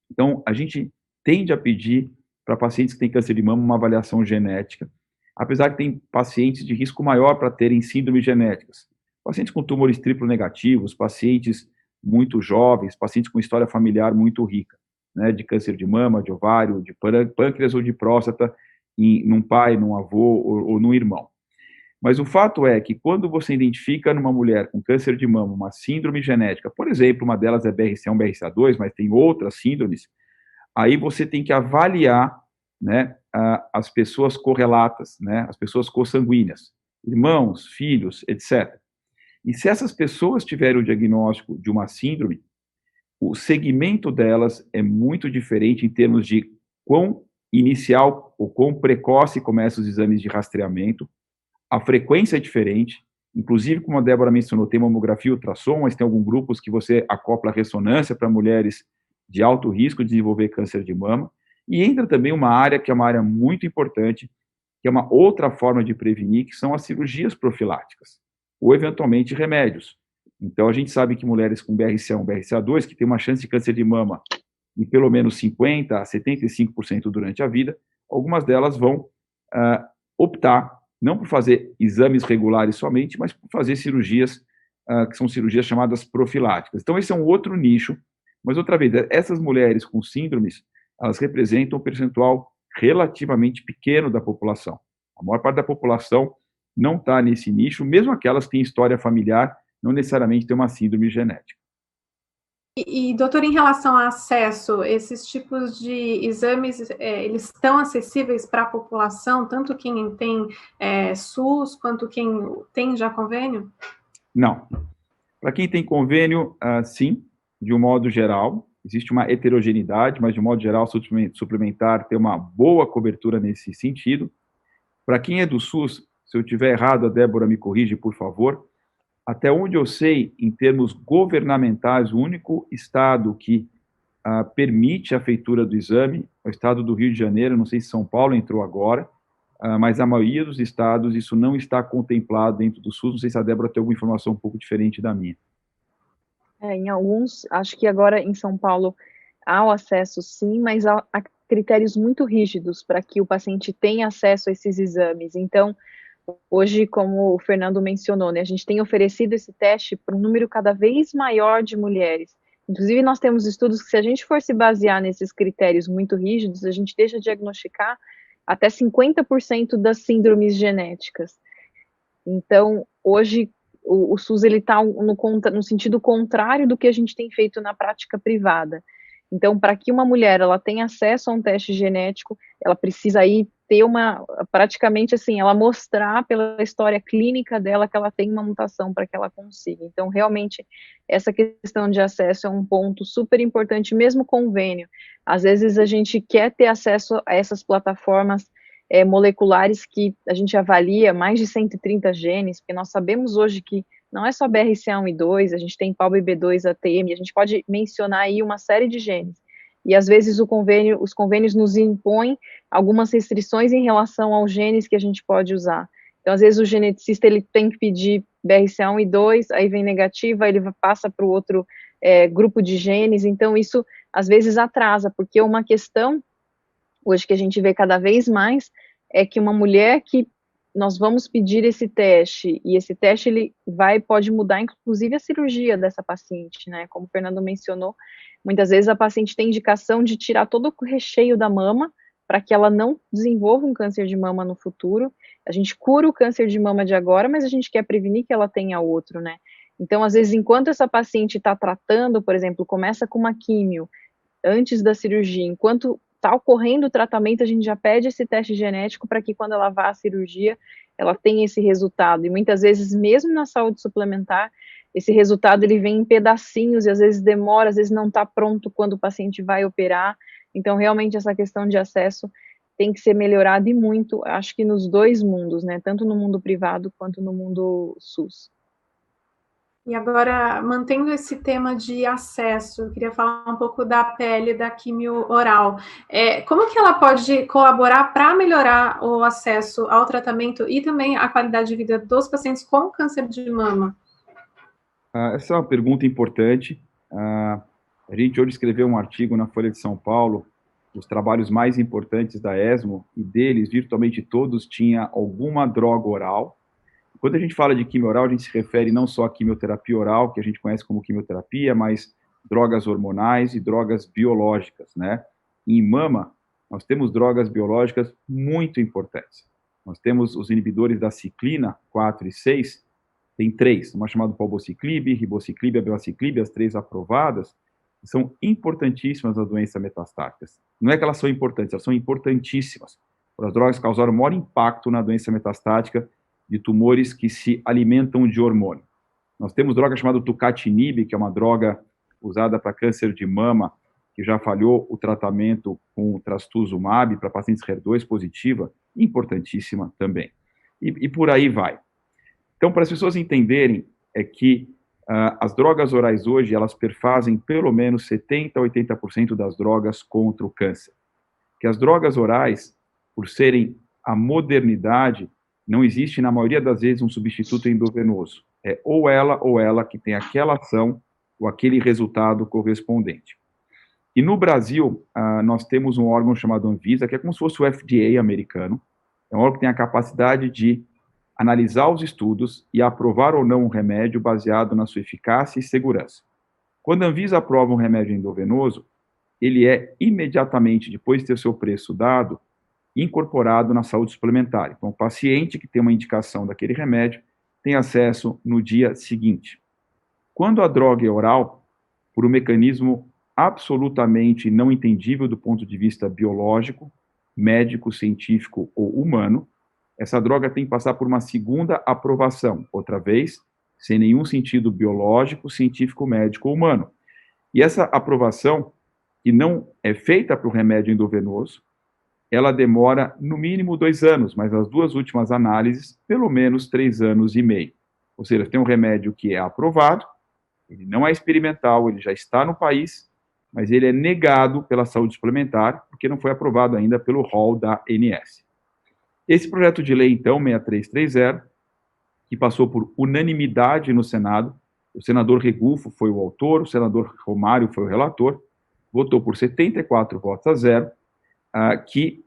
Então, a gente tende a pedir para pacientes que têm câncer de mama uma avaliação genética, apesar que tem pacientes de risco maior para terem síndromes genéticas. Pacientes com tumores triplo negativos, pacientes muito jovens, pacientes com história familiar muito rica, né, de câncer de mama, de ovário, de pâncreas ou de próstata, num pai, num avô ou num irmão. Mas o fato é que quando você identifica numa mulher com câncer de mama uma síndrome genética, por exemplo, uma delas é BRCA1, BRCA2, mas tem outras síndromes, aí você tem que avaliar, né, as pessoas correlatas, né, as pessoas consanguíneas, irmãos, filhos, etc. E se essas pessoas tiverem o diagnóstico de uma síndrome, o segmento delas é muito diferente em termos de quão inicial ou quão precoce começam os exames de rastreamento, a frequência é diferente, inclusive, como a Débora mencionou, tem mamografia e ultrassom, mas tem alguns grupos que você acopla ressonância para mulheres de alto risco de desenvolver câncer de mama, e entra também uma área que é uma área muito importante, que é uma outra forma de prevenir, que são as cirurgias profiláticas, ou eventualmente remédios. Então, a gente sabe que mulheres com BRCA1, BRCA2, que têm uma chance de câncer de mama de pelo menos 50% a 75% durante a vida, algumas delas vão optar, não por fazer exames regulares somente, mas por fazer cirurgias, que são cirurgias chamadas profiláticas. Então, esse é um outro nicho, mas, outra vez, essas mulheres com síndromes, elas representam um percentual relativamente pequeno da população. A maior parte da população não está nesse nicho, mesmo aquelas que têm história familiar, não necessariamente têm uma síndrome genética. Doutor, em relação ao acesso, esses tipos de exames, eles estão acessíveis para a população, tanto quem tem SUS, quanto quem tem já convênio? Não. Para quem tem convênio, sim, de um modo geral, existe uma heterogeneidade, mas de um modo geral, suplementar tem uma boa cobertura nesse sentido. Para quem é do SUS, se eu estiver errado, a Débora me corrige, por favor, Até onde eu sei, em termos governamentais, o único estado que permite a feitura do exame é o estado do Rio de Janeiro, não sei se São Paulo entrou agora, mas a maioria dos estados isso não está contemplado dentro do SUS. Não sei se a Débora tem alguma informação um pouco diferente da minha. Em alguns, acho que agora em São Paulo há o acesso sim, mas há critérios muito rígidos para que o paciente tenha acesso a esses exames. Então, hoje, como o Fernando mencionou, né, a gente tem oferecido esse teste para um número cada vez maior de mulheres. Inclusive, nós temos estudos que, se a gente for se basear nesses critérios muito rígidos, a gente deixa de diagnosticar até 50% das síndromes genéticas. Então, hoje, o SUS está no sentido contrário do que a gente tem feito na prática privada. Então, para que uma mulher ela tenha acesso a um teste genético, ela precisa aí ter praticamente assim, ela mostrar pela história clínica dela que ela tem uma mutação para que ela consiga. Então, realmente, essa questão de acesso é um ponto super importante, mesmo convênio. Às vezes a gente quer ter acesso a essas plataformas moleculares que a gente avalia mais de 130 genes, porque nós sabemos hoje que não é só BRCA1 e 2, a gente tem PALB2, ATM, a gente pode mencionar aí uma série de genes. E às vezes os convênios nos impõem algumas restrições em relação aos genes que a gente pode usar. Então, às vezes o geneticista ele tem que pedir BRCA1 e 2, aí vem negativa, ele passa para o outro grupo de genes, então isso às vezes atrasa, porque uma questão hoje que a gente vê cada vez mais é que uma mulher que nós vamos pedir esse teste, e esse teste ele pode mudar inclusive a cirurgia dessa paciente, né, como o Fernando mencionou, muitas vezes a paciente tem indicação de tirar todo o recheio da mama, para que ela não desenvolva um câncer de mama no futuro. A gente cura o câncer de mama de agora, mas a gente quer prevenir que ela tenha outro, né. Então, às vezes, enquanto essa paciente está tratando, por exemplo, começa com uma químio, antes da cirurgia, enquanto está ocorrendo o tratamento, a gente já pede esse teste genético para que quando ela vá à cirurgia, ela tenha esse resultado. E muitas vezes, mesmo na saúde suplementar, esse resultado ele vem em pedacinhos e às vezes demora, às vezes não está pronto quando o paciente vai operar. Então, realmente, essa questão de acesso tem que ser melhorada e muito, acho que nos dois mundos, né? Tanto no mundo privado quanto no mundo SUS. E agora, mantendo esse tema de acesso, eu queria falar um pouco da pele, da quimio oral. Como que ela pode colaborar para melhorar o acesso ao tratamento e também a qualidade de vida dos pacientes com câncer de mama? Essa é uma pergunta importante. A gente hoje escreveu um artigo na Folha de São Paulo, os trabalhos mais importantes da ESMO, e deles, virtualmente todos, tinha alguma droga oral. Quando a gente fala de quimio oral, a gente se refere não só à quimioterapia oral, que a gente conhece como quimioterapia, mas drogas hormonais e drogas biológicas, né? Em mama, nós temos drogas biológicas muito importantes. Nós temos os inibidores da ciclina, 4 e 6, tem 3, uma chamada palbociclib, ribociclib, abemaciclib, as 3 aprovadas, são importantíssimas nas doenças metastáticas. Não é que elas são importantes, elas são importantíssimas. As drogas causaram maior impacto na doença metastática de tumores que se alimentam de hormônio. Nós temos droga chamada tucatinib, que é uma droga usada para câncer de mama, que já falhou o tratamento com trastuzumab para pacientes HER2 positiva, importantíssima também. E por aí vai. Então, para as pessoas entenderem, é que as drogas orais hoje, elas perfazem pelo menos 70% a 80% das drogas contra o câncer. Que as drogas orais, por serem a modernidade, não existe, na maioria das vezes, um substituto endovenoso. É ou ela que tem aquela ação ou aquele resultado correspondente. E no Brasil, nós temos um órgão chamado Anvisa, que é como se fosse o FDA americano. É um órgão que tem a capacidade de analisar os estudos e aprovar ou não um remédio baseado na sua eficácia e segurança. Quando a Anvisa aprova um remédio endovenoso, ele é imediatamente, depois de ter o seu preço dado, incorporado na saúde suplementar. Então, o paciente que tem uma indicação daquele remédio tem acesso no dia seguinte. Quando a droga é oral, por um mecanismo absolutamente não entendível do ponto de vista biológico, médico, científico ou humano, essa droga tem que passar por uma segunda aprovação, outra vez, sem nenhum sentido biológico, científico, médico ou humano. E essa aprovação, que não é feita para o remédio endovenoso, ela demora no mínimo 2 anos, mas as 2 últimas análises, pelo menos 3 anos e meio. Ou seja, tem um remédio que é aprovado, ele não é experimental, ele já está no país, mas ele é negado pela saúde suplementar, porque não foi aprovado ainda pelo rol da ANS. Esse projeto de lei, então, 6330, que passou por unanimidade no Senado, o senador Regufo foi o autor, o senador Romário foi o relator, votou por 74 votos a 0, que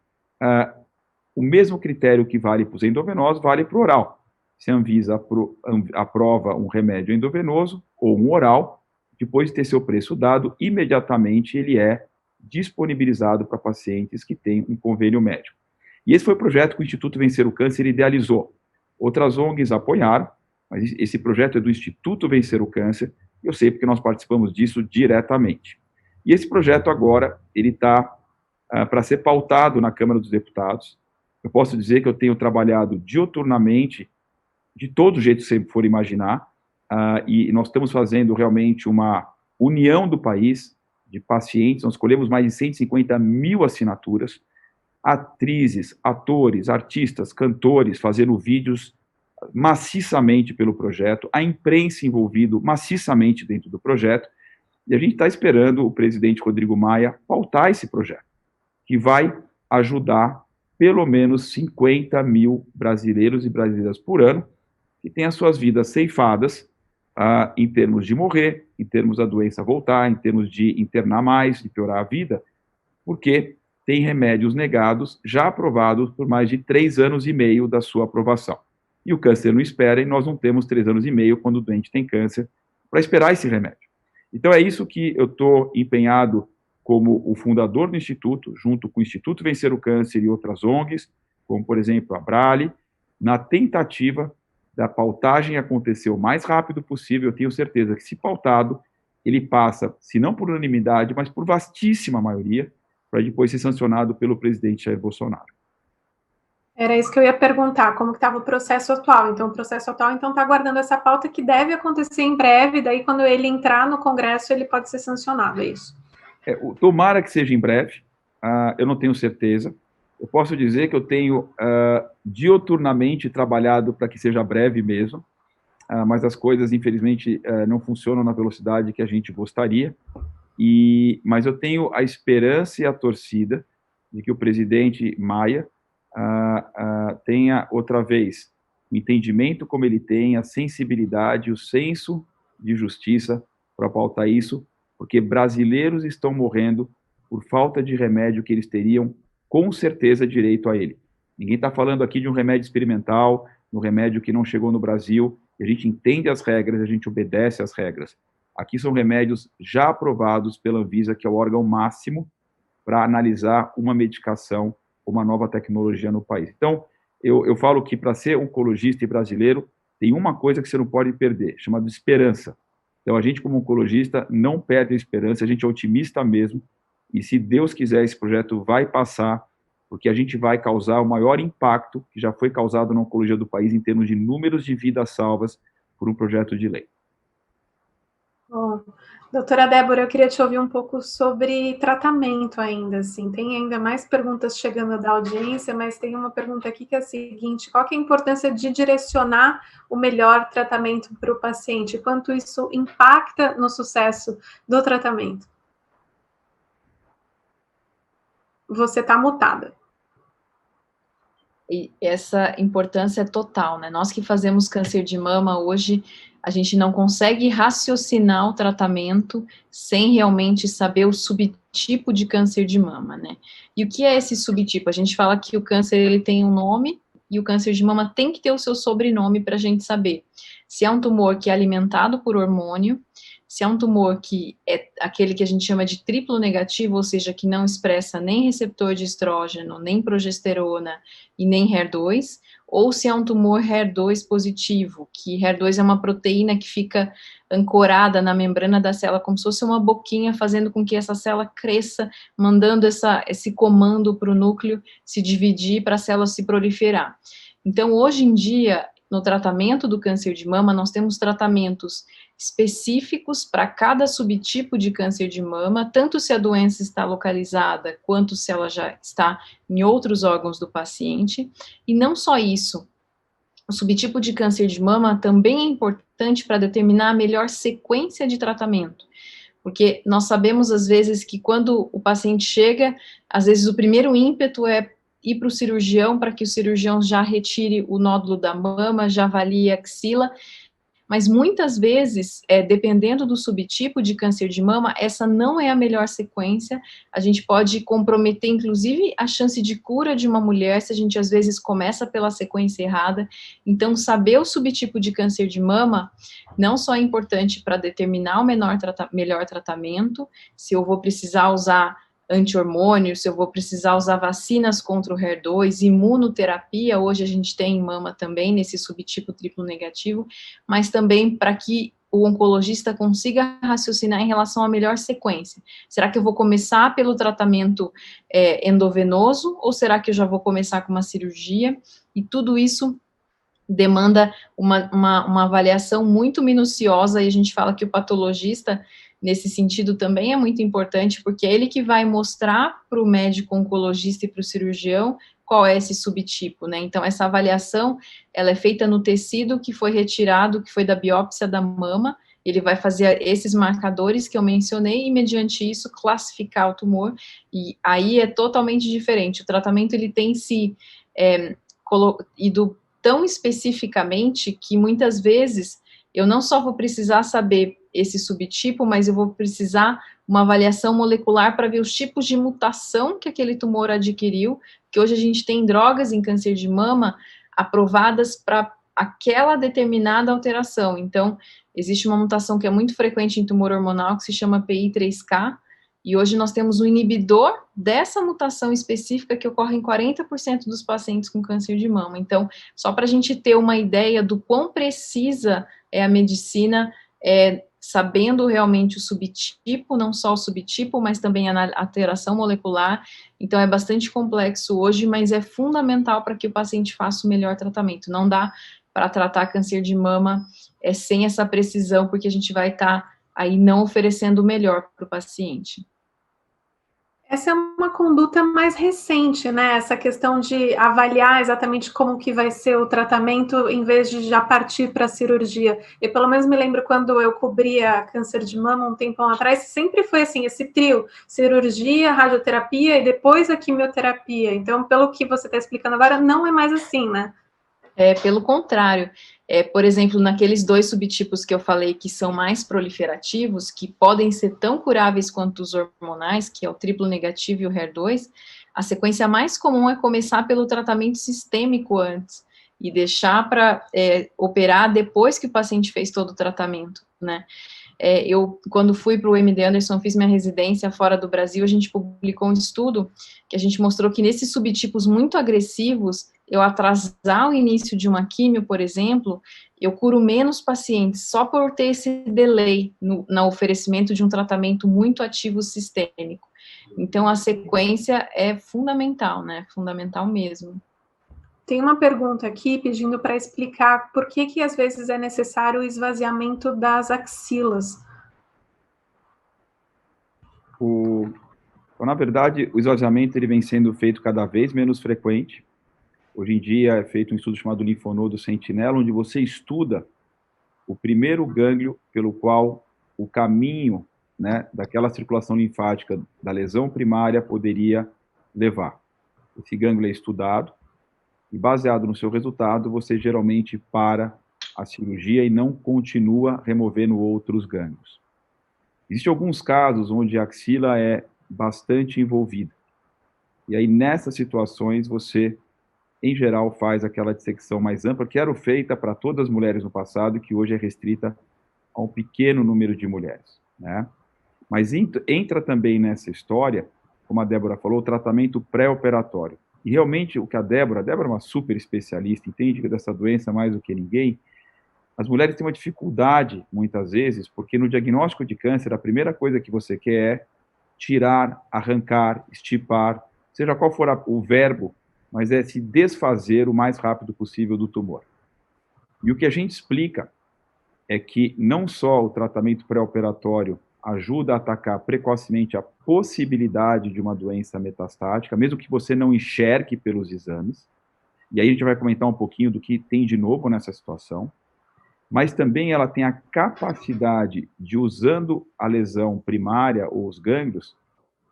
o mesmo critério que vale para os endovenosos vale para o oral. Se a Anvisa aprova um remédio endovenoso ou um oral, depois de ter seu preço dado, imediatamente ele é disponibilizado para pacientes que têm um convênio médico. E esse foi o projeto que o Instituto Vencer o Câncer idealizou. Outras ONGs apoiaram, mas esse projeto é do Instituto Vencer o Câncer, eu sei porque nós participamos disso diretamente. E esse projeto agora, ele está para ser pautado na Câmara dos Deputados. Eu posso dizer que eu tenho trabalhado diuturnamente, de todo jeito que você for imaginar, e nós estamos fazendo realmente uma união do país de pacientes, nós colhemos mais de 150 mil assinaturas, atrizes, atores, artistas, cantores fazendo vídeos maciçamente pelo projeto, a imprensa envolvida maciçamente dentro do projeto, e a gente está esperando o presidente Rodrigo Maia pautar esse projeto, que vai ajudar pelo menos 50 mil brasileiros e brasileiras por ano, que têm as suas vidas ceifadas, em termos de morrer, em termos da doença voltar, em termos de internar mais, de piorar a vida, porque tem remédios negados, já aprovados por mais de 3 anos e meio da sua aprovação. E o câncer não espera, e nós não temos 3 anos e meio, quando o doente tem câncer, para esperar esse remédio. Então é isso que eu estou empenhado como o fundador do Instituto, junto com o Instituto Vencer o Câncer e outras ONGs, como, por exemplo, a Brale, na tentativa da pautagem acontecer o mais rápido possível. Eu tenho certeza que, se pautado, ele passa, se não por unanimidade, mas por vastíssima maioria, para depois ser sancionado pelo presidente Jair Bolsonaro. Era isso que eu ia perguntar, como que estava o processo atual. Então, o processo atual está aguardando essa pauta que deve acontecer em breve, daí quando ele entrar no Congresso, ele pode ser sancionado, é isso? Tomara que seja em breve, eu não tenho certeza. Eu posso dizer que eu tenho diuturnamente trabalhado para que seja breve mesmo, mas as coisas, infelizmente, não funcionam na velocidade que a gente gostaria, mas eu tenho a esperança e a torcida de que o presidente Maia tenha, outra vez, o entendimento como ele tem, a sensibilidade, o senso de justiça para pautar isso, porque brasileiros estão morrendo por falta de remédio que eles teriam, com certeza, direito a ele. Ninguém está falando aqui de um remédio experimental, um remédio que não chegou no Brasil, e a gente entende as regras, a gente obedece às regras. Aqui são remédios já aprovados pela Anvisa, que é o órgão máximo para analisar uma medicação, uma nova tecnologia no país. Então, eu falo que para ser oncologista e brasileiro, tem uma coisa que você não pode perder, chamada esperança. Então, a gente, como oncologista, não perde a esperança, a gente é otimista mesmo, e se Deus quiser, esse projeto vai passar, porque a gente vai causar o maior impacto que já foi causado na oncologia do país em termos de números de vidas salvas por um projeto de lei. Bom, doutora Débora, eu queria te ouvir um pouco sobre tratamento ainda, assim, tem ainda mais perguntas chegando da audiência, mas tem uma pergunta aqui que é a seguinte: qual que é a importância de direcionar o melhor tratamento para o paciente? Quanto isso impacta no sucesso do tratamento? Você está mutada. E essa importância é total, né? Nós que fazemos câncer de mama hoje, a gente não consegue raciocinar o tratamento sem realmente saber o subtipo de câncer de mama, né? E o que é esse subtipo? A gente fala que o câncer, ele tem um nome, e o câncer de mama tem que ter o seu sobrenome para a gente saber se é um tumor que é alimentado por hormônio, se é um tumor que é aquele que a gente chama de triplo negativo, ou seja, que não expressa nem receptor de estrógeno, nem progesterona e nem HER2, ou se é um tumor HER2 positivo, que HER2 é uma proteína que fica ancorada na membrana da célula, como se fosse uma boquinha, fazendo com que essa célula cresça, mandando esse comando para o núcleo se dividir, para a célula se proliferar. Então, hoje em dia, no tratamento do câncer de mama, nós temos tratamentos específicos para cada subtipo de câncer de mama, tanto se a doença está localizada, quanto se ela já está em outros órgãos do paciente. E não só isso, o subtipo de câncer de mama também é importante para determinar a melhor sequência de tratamento. Porque nós sabemos, às vezes, que quando o paciente chega, às vezes o primeiro ímpeto é ir para o cirurgião, para que o cirurgião já retire o nódulo da mama, já avalie a axila, mas muitas vezes, dependendo do subtipo de câncer de mama, essa não é a melhor sequência. A gente pode comprometer, inclusive, a chance de cura de uma mulher se a gente, às vezes, começa pela sequência errada. Então, saber o subtipo de câncer de mama não só é importante para determinar o melhor tratamento, se eu vou precisar usar anti-hormônio, se eu vou precisar usar vacinas contra o HER2, imunoterapia, hoje a gente tem em mama também, nesse subtipo triplo negativo, mas também para que o oncologista consiga raciocinar em relação à melhor sequência. Será que eu vou começar pelo tratamento endovenoso, ou será que eu já vou começar com uma cirurgia? E tudo isso demanda uma avaliação muito minuciosa, e a gente fala que o patologista, nesse sentido, também é muito importante, porque é ele que vai mostrar para o médico oncologista e para o cirurgião qual é esse subtipo, né? Então, essa avaliação, ela é feita no tecido que foi retirado, que foi da biópsia da mama, ele vai fazer esses marcadores que eu mencionei e, mediante isso, classificar o tumor, e aí é totalmente diferente. O tratamento, ele tem se ido tão especificamente que, muitas vezes, eu não só vou precisar saber esse subtipo, mas eu vou precisar uma avaliação molecular para ver os tipos de mutação que aquele tumor adquiriu, que hoje a gente tem drogas em câncer de mama aprovadas para aquela determinada alteração. Então, existe uma mutação que é muito frequente em tumor hormonal, que se chama PI3K, e hoje nós temos um inibidor dessa mutação específica que ocorre em 40% dos pacientes com câncer de mama. Então, só para a gente ter uma ideia do quão precisa é a medicina, sabendo realmente o subtipo, não só o subtipo, mas também a alteração molecular. Então, é bastante complexo hoje, mas é fundamental para que o paciente faça o melhor tratamento. Não dá para tratar câncer de mama sem essa precisão, porque a gente vai estar aí não oferecendo o melhor para o paciente. Essa é uma conduta mais recente, né? Essa questão de avaliar exatamente como que vai ser o tratamento em vez de já partir para a cirurgia. Eu, pelo menos, me lembro quando eu cobria câncer de mama um tempão atrás, sempre foi assim, esse trio, cirurgia, radioterapia e depois a quimioterapia. Então, pelo que você está explicando agora, não é mais assim, né? Pelo contrário, por exemplo, naqueles 2 subtipos que eu falei que são mais proliferativos, que podem ser tão curáveis quanto os hormonais, que é o triplo negativo e o HER2, a sequência mais comum é começar pelo tratamento sistêmico antes, e deixar para operar depois que o paciente fez todo o tratamento, né? Eu, quando fui para o MD Anderson, fiz minha residência fora do Brasil, a gente publicou um estudo que a gente mostrou que nesses subtipos muito agressivos, eu atrasar o início de uma químio, por exemplo, eu curo menos pacientes, só por ter esse delay no oferecimento de um tratamento muito ativo sistêmico. Então, a sequência é fundamental, né? Fundamental mesmo. Tem uma pergunta aqui pedindo para explicar por que às vezes é necessário o esvaziamento das axilas. Na verdade, o esvaziamento ele vem sendo feito cada vez menos frequente. Hoje em dia é feito um estudo chamado linfonodo sentinela, onde você estuda o primeiro gânglio pelo qual o caminho, né, daquela circulação linfática da lesão primária poderia levar. Esse gânglio é estudado, e baseado no seu resultado, você geralmente para a cirurgia e não continua removendo outros gânglios. Existem alguns casos onde a axila é bastante envolvida. E aí, nessas situações, você, em geral, faz aquela dissecção mais ampla, que era feita para todas as mulheres no passado e que hoje é restrita a um pequeno número de mulheres, né? Mas entra também nessa história, como a Débora falou, o tratamento pré-operatório. E realmente o que a Débora é uma super especialista, entende dessa doença mais do que ninguém. As mulheres têm uma dificuldade, muitas vezes, porque no diagnóstico de câncer, a primeira coisa que você quer é tirar, arrancar, estipar, seja qual for o verbo, mas é se desfazer o mais rápido possível do tumor. E o que a gente explica é que não só o tratamento pré-operatório ajuda a atacar precocemente a possibilidade de uma doença metastática, mesmo que você não enxergue pelos exames, e aí a gente vai comentar um pouquinho do que tem de novo nessa situação, mas também ela tem a capacidade de, usando a lesão primária ou os gânglios,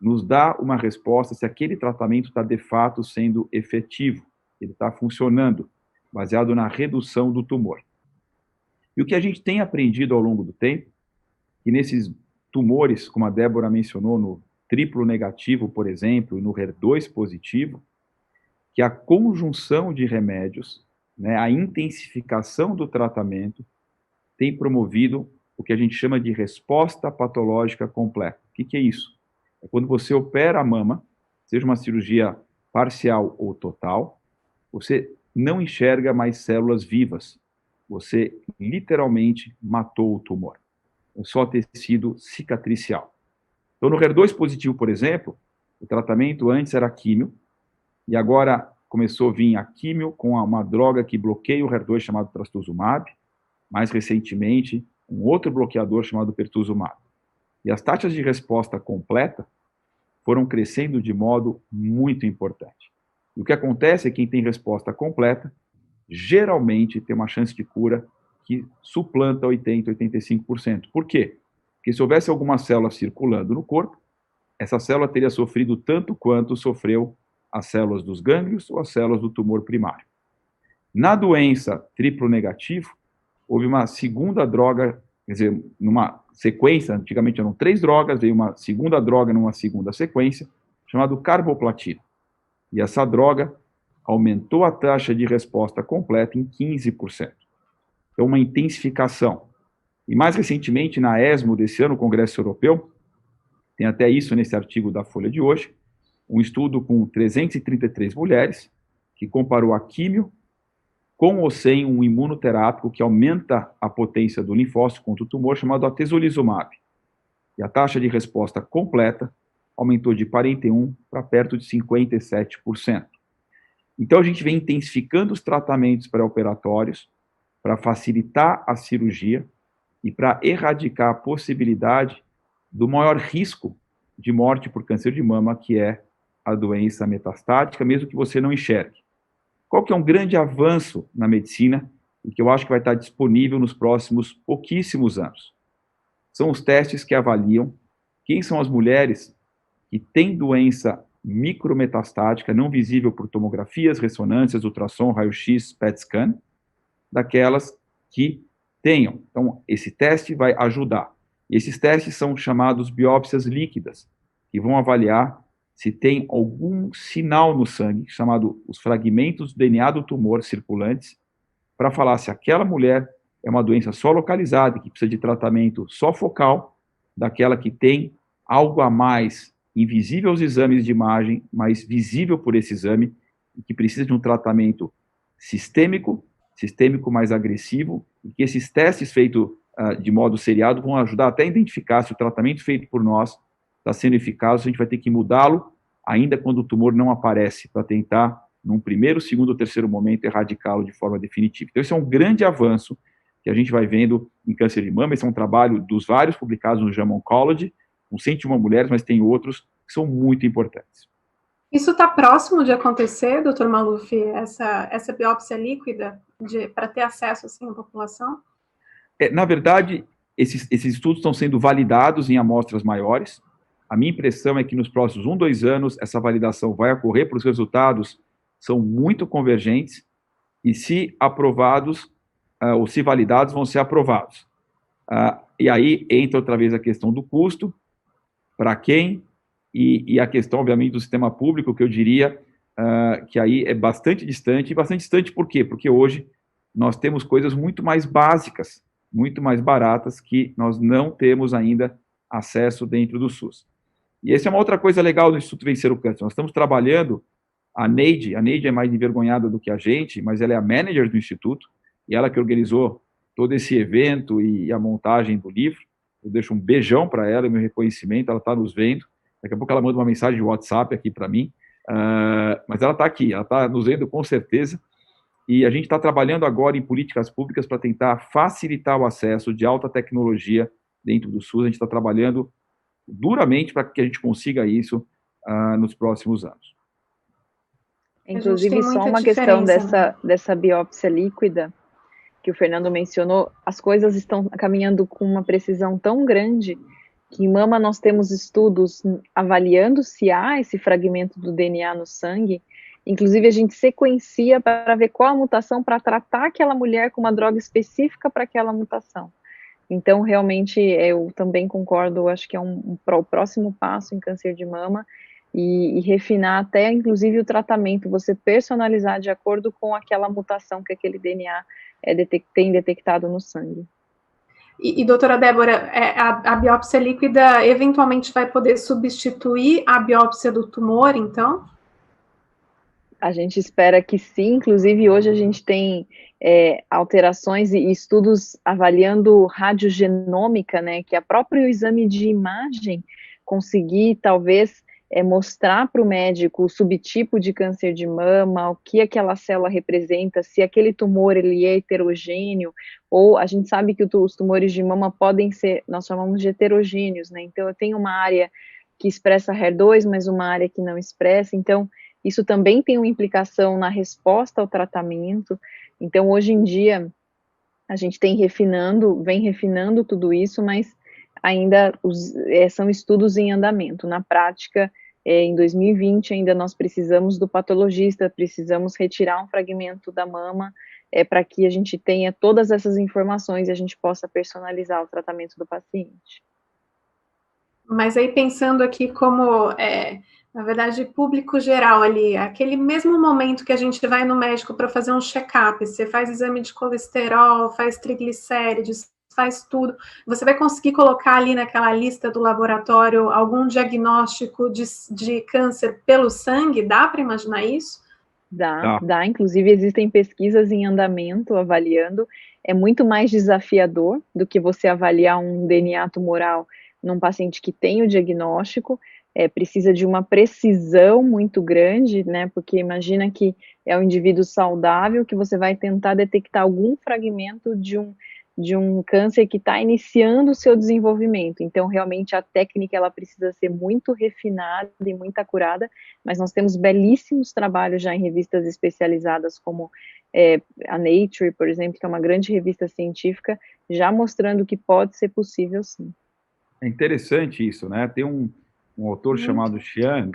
nos dar uma resposta se aquele tratamento está de fato sendo efetivo, ele está funcionando, baseado na redução do tumor. E o que a gente tem aprendido ao longo do tempo, que nesses tumores, como a Débora mencionou, no triplo negativo, por exemplo, e no HER2 positivo, que a conjunção de remédios, né, a intensificação do tratamento, tem promovido o que a gente chama de resposta patológica completa. O que é isso? É quando você opera a mama, seja uma cirurgia parcial ou total, você não enxerga mais células vivas. Você literalmente matou o tumor. É só tecido cicatricial. Então, no HER2 positivo, por exemplo, o tratamento antes era químio, e agora começou a vir a químio com uma droga que bloqueia o HER2 chamado trastuzumab, mais recentemente, um outro bloqueador chamado pertuzumab. E as taxas de resposta completa foram crescendo de modo muito importante. E o que acontece é que quem tem resposta completa, geralmente tem uma chance de cura que suplanta 80%, 85%. Por quê? Porque se houvesse alguma célula circulando no corpo, essa célula teria sofrido tanto quanto sofreu as células dos gânglios ou as células do tumor primário. Na doença triplo negativo, houve uma segunda droga, quer dizer, numa sequência, antigamente eram 3 drogas, veio uma segunda droga numa segunda sequência, chamada carboplatina. E essa droga aumentou a taxa de resposta completa em 15%. Então, uma intensificação. E mais recentemente, na ESMO desse ano, o Congresso Europeu, tem até isso nesse artigo da Folha de hoje, um estudo com 333 mulheres, que comparou a químio com ou sem um imunoterápico que aumenta a potência do linfócito contra o tumor, chamado atezolizumab. E a taxa de resposta completa aumentou de 41% para perto de 57%. Então, a gente vem intensificando os tratamentos pré-operatórios para facilitar a cirurgia e para erradicar a possibilidade do maior risco de morte por câncer de mama, que é a doença metastática, mesmo que você não enxergue. Qual que é um grande avanço na medicina e que eu acho que vai estar disponível nos próximos pouquíssimos anos? São os testes que avaliam quem são as mulheres que têm doença micrometastática, não visível por tomografias, ressonâncias, ultrassom, raio-x, PET-scan, daquelas que tenham. Então, esse teste vai ajudar. Esses testes são chamados biópsias líquidas, que vão avaliar se tem algum sinal no sangue, chamado os fragmentos do DNA do tumor circulantes, para falar se aquela mulher é uma doença só localizada, que precisa de tratamento só focal, daquela que tem algo a mais, invisível aos exames de imagem, mas visível por esse exame, e que precisa de um tratamento sistêmico mais agressivo, e que esses testes feitos de modo seriado vão ajudar até a identificar se o tratamento feito por nós está sendo eficaz, a gente vai ter que mudá-lo ainda quando o tumor não aparece, para tentar, num primeiro, segundo ou terceiro momento, erradicá-lo de forma definitiva. Então, esse é um grande avanço que a gente vai vendo em câncer de mama. Esse é um trabalho dos vários publicados no JAMA Oncology, com 101 mulheres, mas tem outros que são muito importantes. Isso está próximo de acontecer, doutor Maluf, essa biópsia líquida, para ter acesso assim, à população? Na verdade, esses estudos estão sendo validados em amostras maiores. A minha impressão é que nos próximos 1, 2 anos, essa validação vai ocorrer, porque os resultados são muito convergentes, e se aprovados, ou se validados, vão ser aprovados. E aí entra outra vez a questão do custo, para quem, e a questão, obviamente, do sistema público, que eu diria que aí é bastante distante. E bastante distante por quê? Porque hoje nós temos coisas muito mais básicas, muito mais baratas, que nós não temos ainda acesso dentro do SUS. E essa é uma outra coisa legal do Instituto Vencer o Câncer. Nós estamos trabalhando, a Neide é mais envergonhada do que a gente, mas ela é a manager do Instituto, e ela que organizou todo esse evento e a montagem do livro. Eu deixo um beijão para ela, meu reconhecimento, ela está nos vendo. Daqui a pouco ela manda uma mensagem de WhatsApp aqui para mim, mas ela está aqui, ela está nos vendo com certeza, e a gente está trabalhando agora em políticas públicas para tentar facilitar o acesso de alta tecnologia dentro do SUS. A gente está trabalhando duramente para que a gente consiga isso nos próximos anos. A gente Inclusive, tem só muita uma questão diferença, né? dessa biópsia líquida que o Fernando mencionou, as coisas estão caminhando com uma precisão tão grande que em mama nós temos estudos avaliando se há esse fragmento do DNA no sangue. Inclusive, a gente sequencia para ver qual a mutação para tratar aquela mulher com uma droga específica para aquela mutação. Então, realmente, eu também concordo, acho que é o próximo passo em câncer de mama, e refinar até, inclusive, o tratamento, você personalizar de acordo com aquela mutação que aquele DNA tem detectado no sangue. E doutora Débora, a biópsia líquida eventualmente vai poder substituir a biópsia do tumor, então? A gente espera que sim, inclusive hoje a gente tem alterações e estudos avaliando radiogenômica, né, que é o próprio exame de imagem conseguir talvez mostrar para o médico o subtipo de câncer de mama, o que aquela célula representa, se aquele tumor ele é heterogêneo, ou a gente sabe que os tumores de mama podem ser, nós chamamos de heterogêneos, né, então eu tenho uma área que expressa HER2, mas uma área que não expressa, então isso também tem uma implicação na resposta ao tratamento. Então, hoje em dia, a gente vem refinando tudo isso, mas ainda são estudos em andamento. Na prática, em 2020, ainda nós precisamos do patologista, precisamos retirar um fragmento da mama para que a gente tenha todas essas informações e a gente possa personalizar o tratamento do paciente. Mas aí pensando aqui como, na verdade, público geral ali, aquele mesmo momento que a gente vai no médico para fazer um check-up, você faz exame de colesterol, faz triglicérides, faz tudo, você vai conseguir colocar ali naquela lista do laboratório algum diagnóstico de câncer pelo sangue? Dá para imaginar isso? Dá. Inclusive existem pesquisas em andamento avaliando, é muito mais desafiador do que você avaliar um DNA tumoral num paciente que tem o diagnóstico, precisa de uma precisão muito grande, né, porque imagina que é um indivíduo saudável que você vai tentar detectar algum fragmento de um câncer que está iniciando o seu desenvolvimento, então realmente a técnica ela precisa ser muito refinada e muito acurada, mas nós temos belíssimos trabalhos já em revistas especializadas como a Nature, por exemplo, que é uma grande revista científica, já mostrando que pode ser possível sim. É interessante isso, né? Tem um autor chamado Xiang,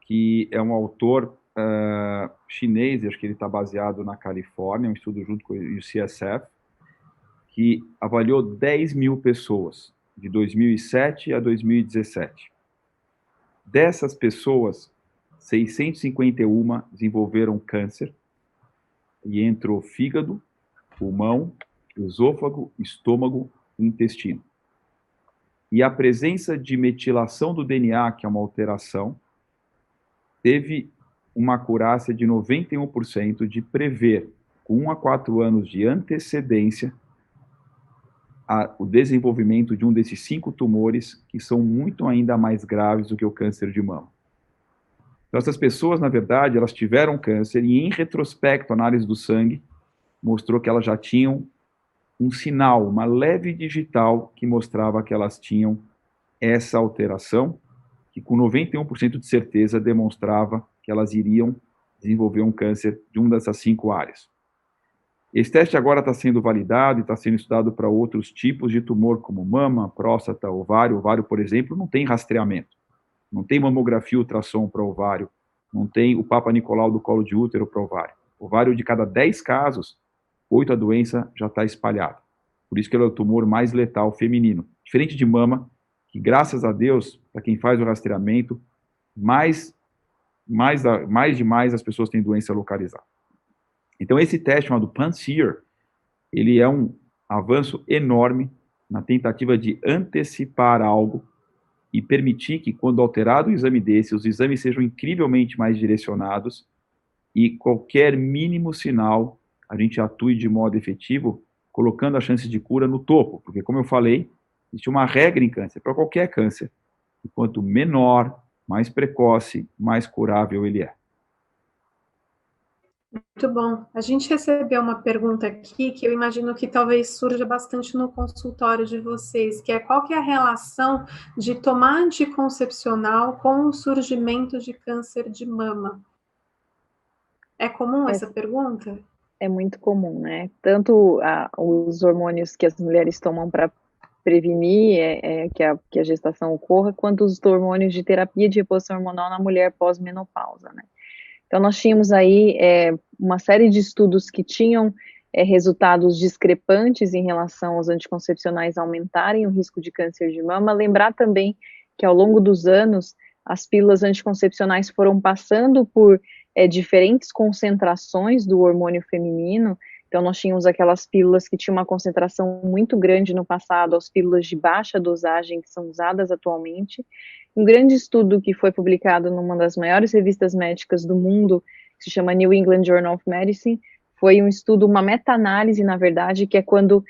que é um autor chinês, acho que ele está baseado na Califórnia, um estudo junto com o UCSF, que avaliou 10 mil pessoas, de 2007 a 2017. Dessas pessoas, 651 desenvolveram câncer, e entrou fígado, pulmão, esôfago, estômago e intestino. E a presença de metilação do DNA, que é uma alteração, teve uma acurácia de 91% de prever, com 1 a 4 anos de antecedência, o desenvolvimento de um desses 5 tumores, que são muito ainda mais graves do que o câncer de mama. Então, essas pessoas, na verdade, elas tiveram câncer, e em retrospecto, a análise do sangue mostrou que elas já tinham um sinal, uma leve digital que mostrava que elas tinham essa alteração, que com 91% de certeza demonstrava que elas iriam desenvolver um câncer de uma dessas 5 áreas. Esse teste agora está sendo validado e está sendo estudado para outros tipos de tumor, como mama, próstata, ovário. Ovário, por exemplo, não tem rastreamento. Não tem mamografia ultrassom para ovário. Não tem o Papa Nicolau do colo de útero para ovário. Ovário, de cada 10 casos, 8 a doença já está espalhada. Por isso que ele é o tumor mais letal feminino. Diferente de mama, que graças a Deus, para quem faz o rastreamento, mais as pessoas têm doença localizada. Então esse teste chamado PanSeer, ele é um avanço enorme na tentativa de antecipar algo e permitir que, quando alterado o exame desse, os exames sejam incrivelmente mais direcionados e qualquer mínimo sinal a gente atue de modo efetivo, colocando a chance de cura no topo, porque, como eu falei, existe uma regra em câncer, para qualquer câncer, e quanto menor, mais precoce, mais curável ele é. Muito bom. A gente recebeu uma pergunta aqui que eu imagino que talvez surja bastante no consultório de vocês, que é qual que é a relação de tomar anticoncepcional com o surgimento de câncer de mama? É comum essa pergunta? É muito comum, né? Tanto os hormônios que as mulheres tomam para prevenir que a gestação ocorra, quanto os hormônios de terapia de reposição hormonal na mulher pós-menopausa, né? Então, nós tínhamos aí uma série de estudos que tinham resultados discrepantes em relação aos anticoncepcionais aumentarem o risco de câncer de mama. Lembrar também que ao longo dos anos, as pílulas anticoncepcionais foram passando por diferentes concentrações do hormônio feminino. Então, nós tínhamos aquelas pílulas que tinham uma concentração muito grande no passado, as pílulas de baixa dosagem que são usadas atualmente. Um grande estudo que foi publicado numa das maiores revistas médicas do mundo, que se chama New England Journal of Medicine, foi um estudo, uma meta-análise, na verdade, que é quando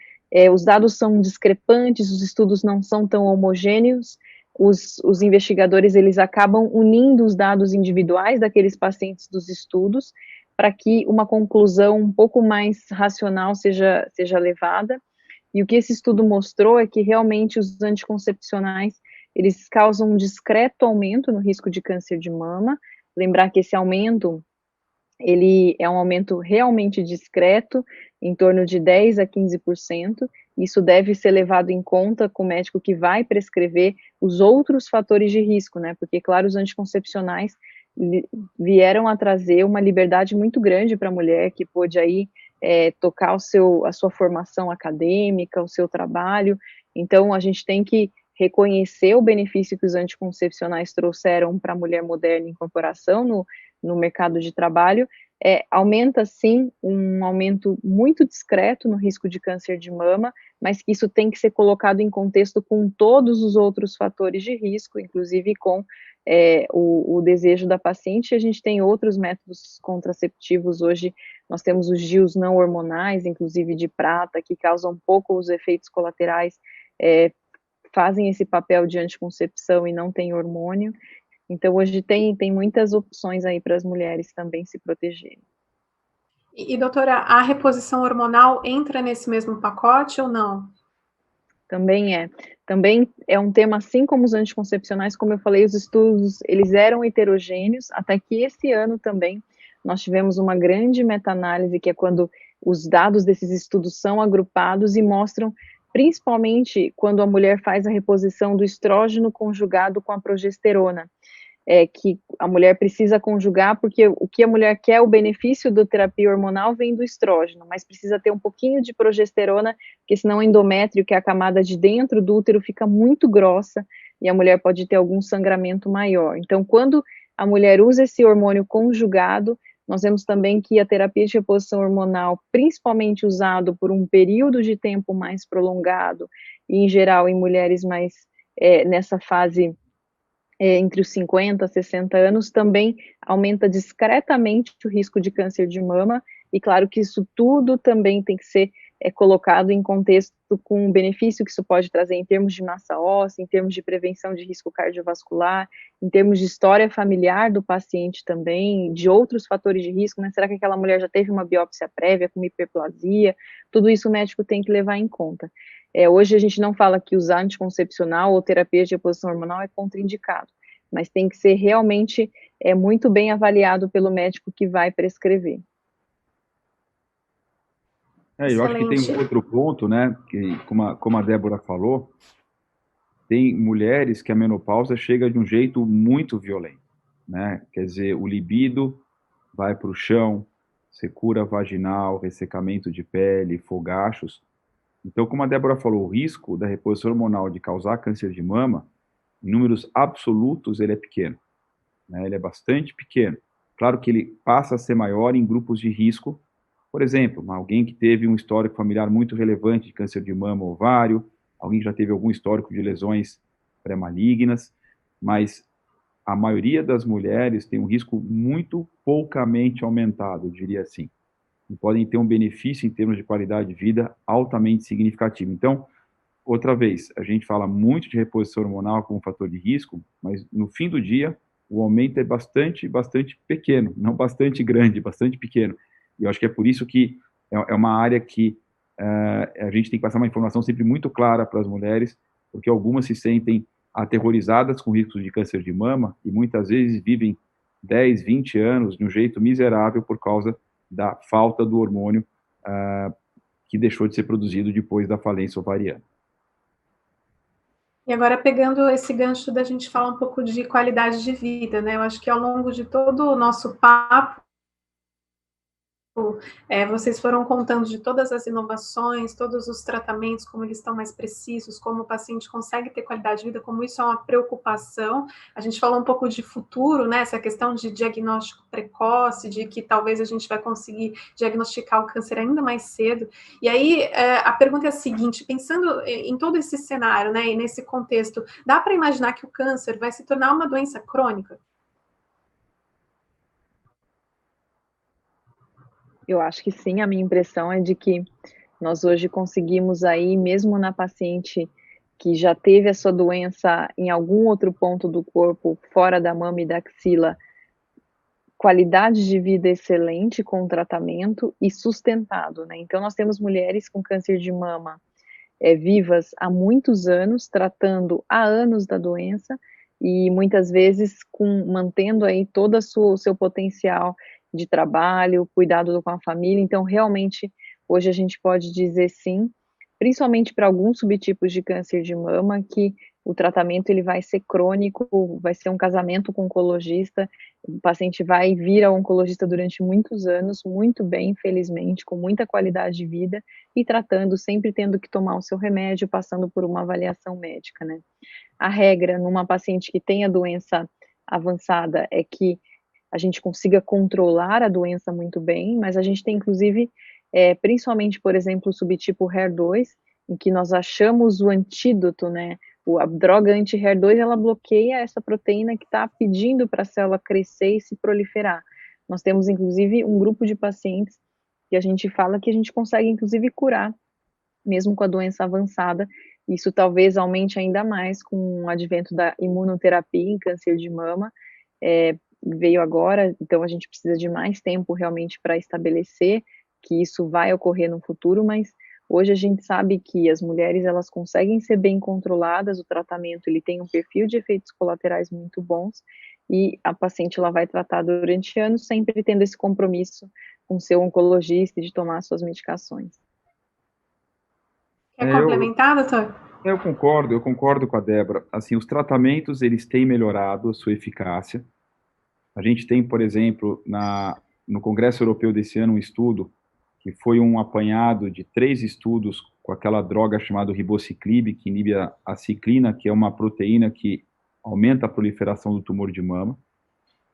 os dados são discrepantes, os estudos não são tão homogêneos, os investigadores, eles acabam unindo os dados individuais daqueles pacientes dos estudos para que uma conclusão um pouco mais racional seja levada. E o que esse estudo mostrou é que realmente os anticoncepcionais, eles causam um discreto aumento no risco de câncer de mama. Lembrar que esse aumento, ele é um aumento realmente discreto, em torno de 10 a 15%. Isso deve ser levado em conta com o médico que vai prescrever os outros fatores de risco, né? Porque, claro, os anticoncepcionais vieram a trazer uma liberdade muito grande para a mulher, que pôde aí tocar a sua formação acadêmica, o seu trabalho. Então, a gente tem que reconhecer o benefício que os anticoncepcionais trouxeram para a mulher moderna em incorporação no mercado de trabalho. Aumenta, sim, um aumento muito discreto no risco de câncer de mama, mas que isso tem que ser colocado em contexto com todos os outros fatores de risco, inclusive com o desejo da paciente. A gente tem outros métodos contraceptivos hoje, nós temos os DIUs não hormonais, inclusive de prata, que causam pouco os efeitos colaterais, fazem esse papel de anticoncepção e não tem hormônio. Então, hoje tem muitas opções aí para as mulheres também se protegerem. E, doutora, a reposição hormonal entra nesse mesmo pacote ou não? Também é um tema, assim como os anticoncepcionais, como eu falei, os estudos, eles eram heterogêneos, até que esse ano também nós tivemos uma grande meta-análise, que é quando os dados desses estudos são agrupados e mostram, principalmente quando a mulher faz a reposição do estrógeno conjugado com a progesterona, que a mulher precisa conjugar, porque o que a mulher quer, o benefício da terapia hormonal vem do estrógeno, mas precisa ter um pouquinho de progesterona, porque senão o endométrio, que é a camada de dentro do útero, fica muito grossa e a mulher pode ter algum sangramento maior. Então, quando a mulher usa esse hormônio conjugado, nós vemos também que a terapia de reposição hormonal, principalmente usado por um período de tempo mais prolongado, e em geral em mulheres mais nessa fase entre os 50 e 60 anos, também aumenta discretamente o risco de câncer de mama, e claro que isso tudo também tem que ser colocado em contexto com o benefício que isso pode trazer em termos de massa óssea, em termos de prevenção de risco cardiovascular, em termos de história familiar do paciente também, de outros fatores de risco, né? Será que aquela mulher já teve uma biópsia prévia com hiperplasia? Tudo isso o médico tem que levar em conta. Hoje a gente não fala que usar anticoncepcional ou terapia de reposição hormonal é contraindicado, mas tem que ser realmente muito bem avaliado pelo médico que vai prescrever. Eu acho que tem um outro ponto, né, que como a Débora falou, tem mulheres que a menopausa chega de um jeito muito violento, né, quer dizer, o libido vai para o chão, secura vaginal, ressecamento de pele, fogachos. Então, como a Débora falou, o risco da reposição hormonal de causar câncer de mama, em números absolutos, ele é pequeno, né? Ele é bastante pequeno. Claro que ele passa a ser maior em grupos de risco. Por exemplo, alguém que teve um histórico familiar muito relevante de câncer de mama ou ovário, alguém que já teve algum histórico de lesões pré-malignas, mas a maioria das mulheres tem um risco muito poucamente aumentado, eu diria assim, e podem ter um benefício em termos de qualidade de vida altamente significativo. Então, outra vez, a gente fala muito de reposição hormonal como fator de risco, mas no fim do dia, o aumento é bastante pequeno, não bastante grande, bastante pequeno. E eu acho que é por isso que é uma área que a gente tem que passar uma informação sempre muito clara para as mulheres, porque algumas se sentem aterrorizadas com riscos de câncer de mama e muitas vezes vivem 10, 20 anos de um jeito miserável por causa da falta do hormônio que deixou de ser produzido depois da falência ovariana. E agora, pegando esse gancho da gente falar um pouco de qualidade de vida, né? Eu acho que ao longo de todo o nosso papo, vocês foram contando de todas as inovações, todos os tratamentos, como eles estão mais precisos, como o paciente consegue ter qualidade de vida, como isso é uma preocupação. A gente falou um pouco de futuro, né? Essa questão de diagnóstico precoce, de que talvez a gente vai conseguir diagnosticar o câncer ainda mais cedo. E aí, a pergunta é a seguinte, pensando em todo esse cenário, né, e nesse contexto, dá para imaginar que o câncer vai se tornar uma doença crônica? Eu acho que sim, a minha impressão é de que nós hoje conseguimos aí, mesmo na paciente que já teve a sua doença em algum outro ponto do corpo, fora da mama e da axila, qualidade de vida excelente com o tratamento e sustentado, né? Então nós temos mulheres com câncer de mama vivas há muitos anos, tratando há anos da doença e muitas vezes mantendo aí todo o seu potencial de trabalho, cuidado com a família. Então, realmente, hoje a gente pode dizer sim, principalmente para alguns subtipos de câncer de mama, que o tratamento ele vai ser crônico, vai ser um casamento com o oncologista, o paciente vai vir ao oncologista durante muitos anos, muito bem, infelizmente, com muita qualidade de vida, e tratando, sempre tendo que tomar o seu remédio, passando por uma avaliação médica, né. A regra numa paciente que tem a doença avançada é que a gente consiga controlar a doença muito bem, mas a gente tem inclusive, principalmente, por exemplo, o subtipo HER2, em que nós achamos o antídoto, né, a droga anti-HER2, ela bloqueia essa proteína que está pedindo para a célula crescer e se proliferar. Nós temos inclusive um grupo de pacientes que a gente fala que a gente consegue inclusive curar, mesmo com a doença avançada. Isso talvez aumente ainda mais com o advento da imunoterapia em câncer de mama, veio agora, então a gente precisa de mais tempo realmente para estabelecer que isso vai ocorrer no futuro, mas hoje a gente sabe que as mulheres elas conseguem ser bem controladas, o tratamento ele tem um perfil de efeitos colaterais muito bons e a paciente ela vai tratar durante anos, sempre tendo esse compromisso com seu oncologista e de tomar suas medicações. Quer complementar, doutor? Eu concordo com a Débora. Assim, os tratamentos, eles têm melhorado a sua eficácia. A gente tem, por exemplo, no Congresso Europeu desse ano, um estudo que foi um apanhado de 3 estudos com aquela droga chamada ribociclib, que inibe a ciclina, que é uma proteína que aumenta a proliferação do tumor de mama.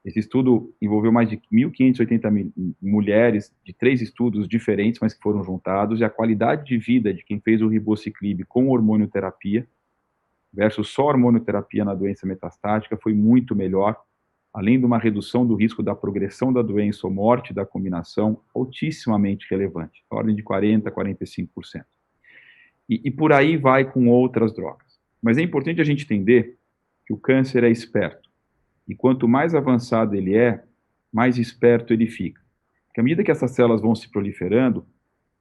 Esse estudo envolveu mais de 1.580 mulheres de 3 estudos diferentes, mas que foram juntados, e a qualidade de vida de quem fez o ribociclib com hormonioterapia versus só hormonioterapia na doença metastática foi muito melhor, além de uma redução do risco da progressão da doença ou morte da combinação altissimamente relevante, na ordem de 40% a 45%. E por aí vai com outras drogas. Mas é importante a gente entender que o câncer é esperto. E quanto mais avançado ele é, mais esperto ele fica. Porque à medida que essas células vão se proliferando,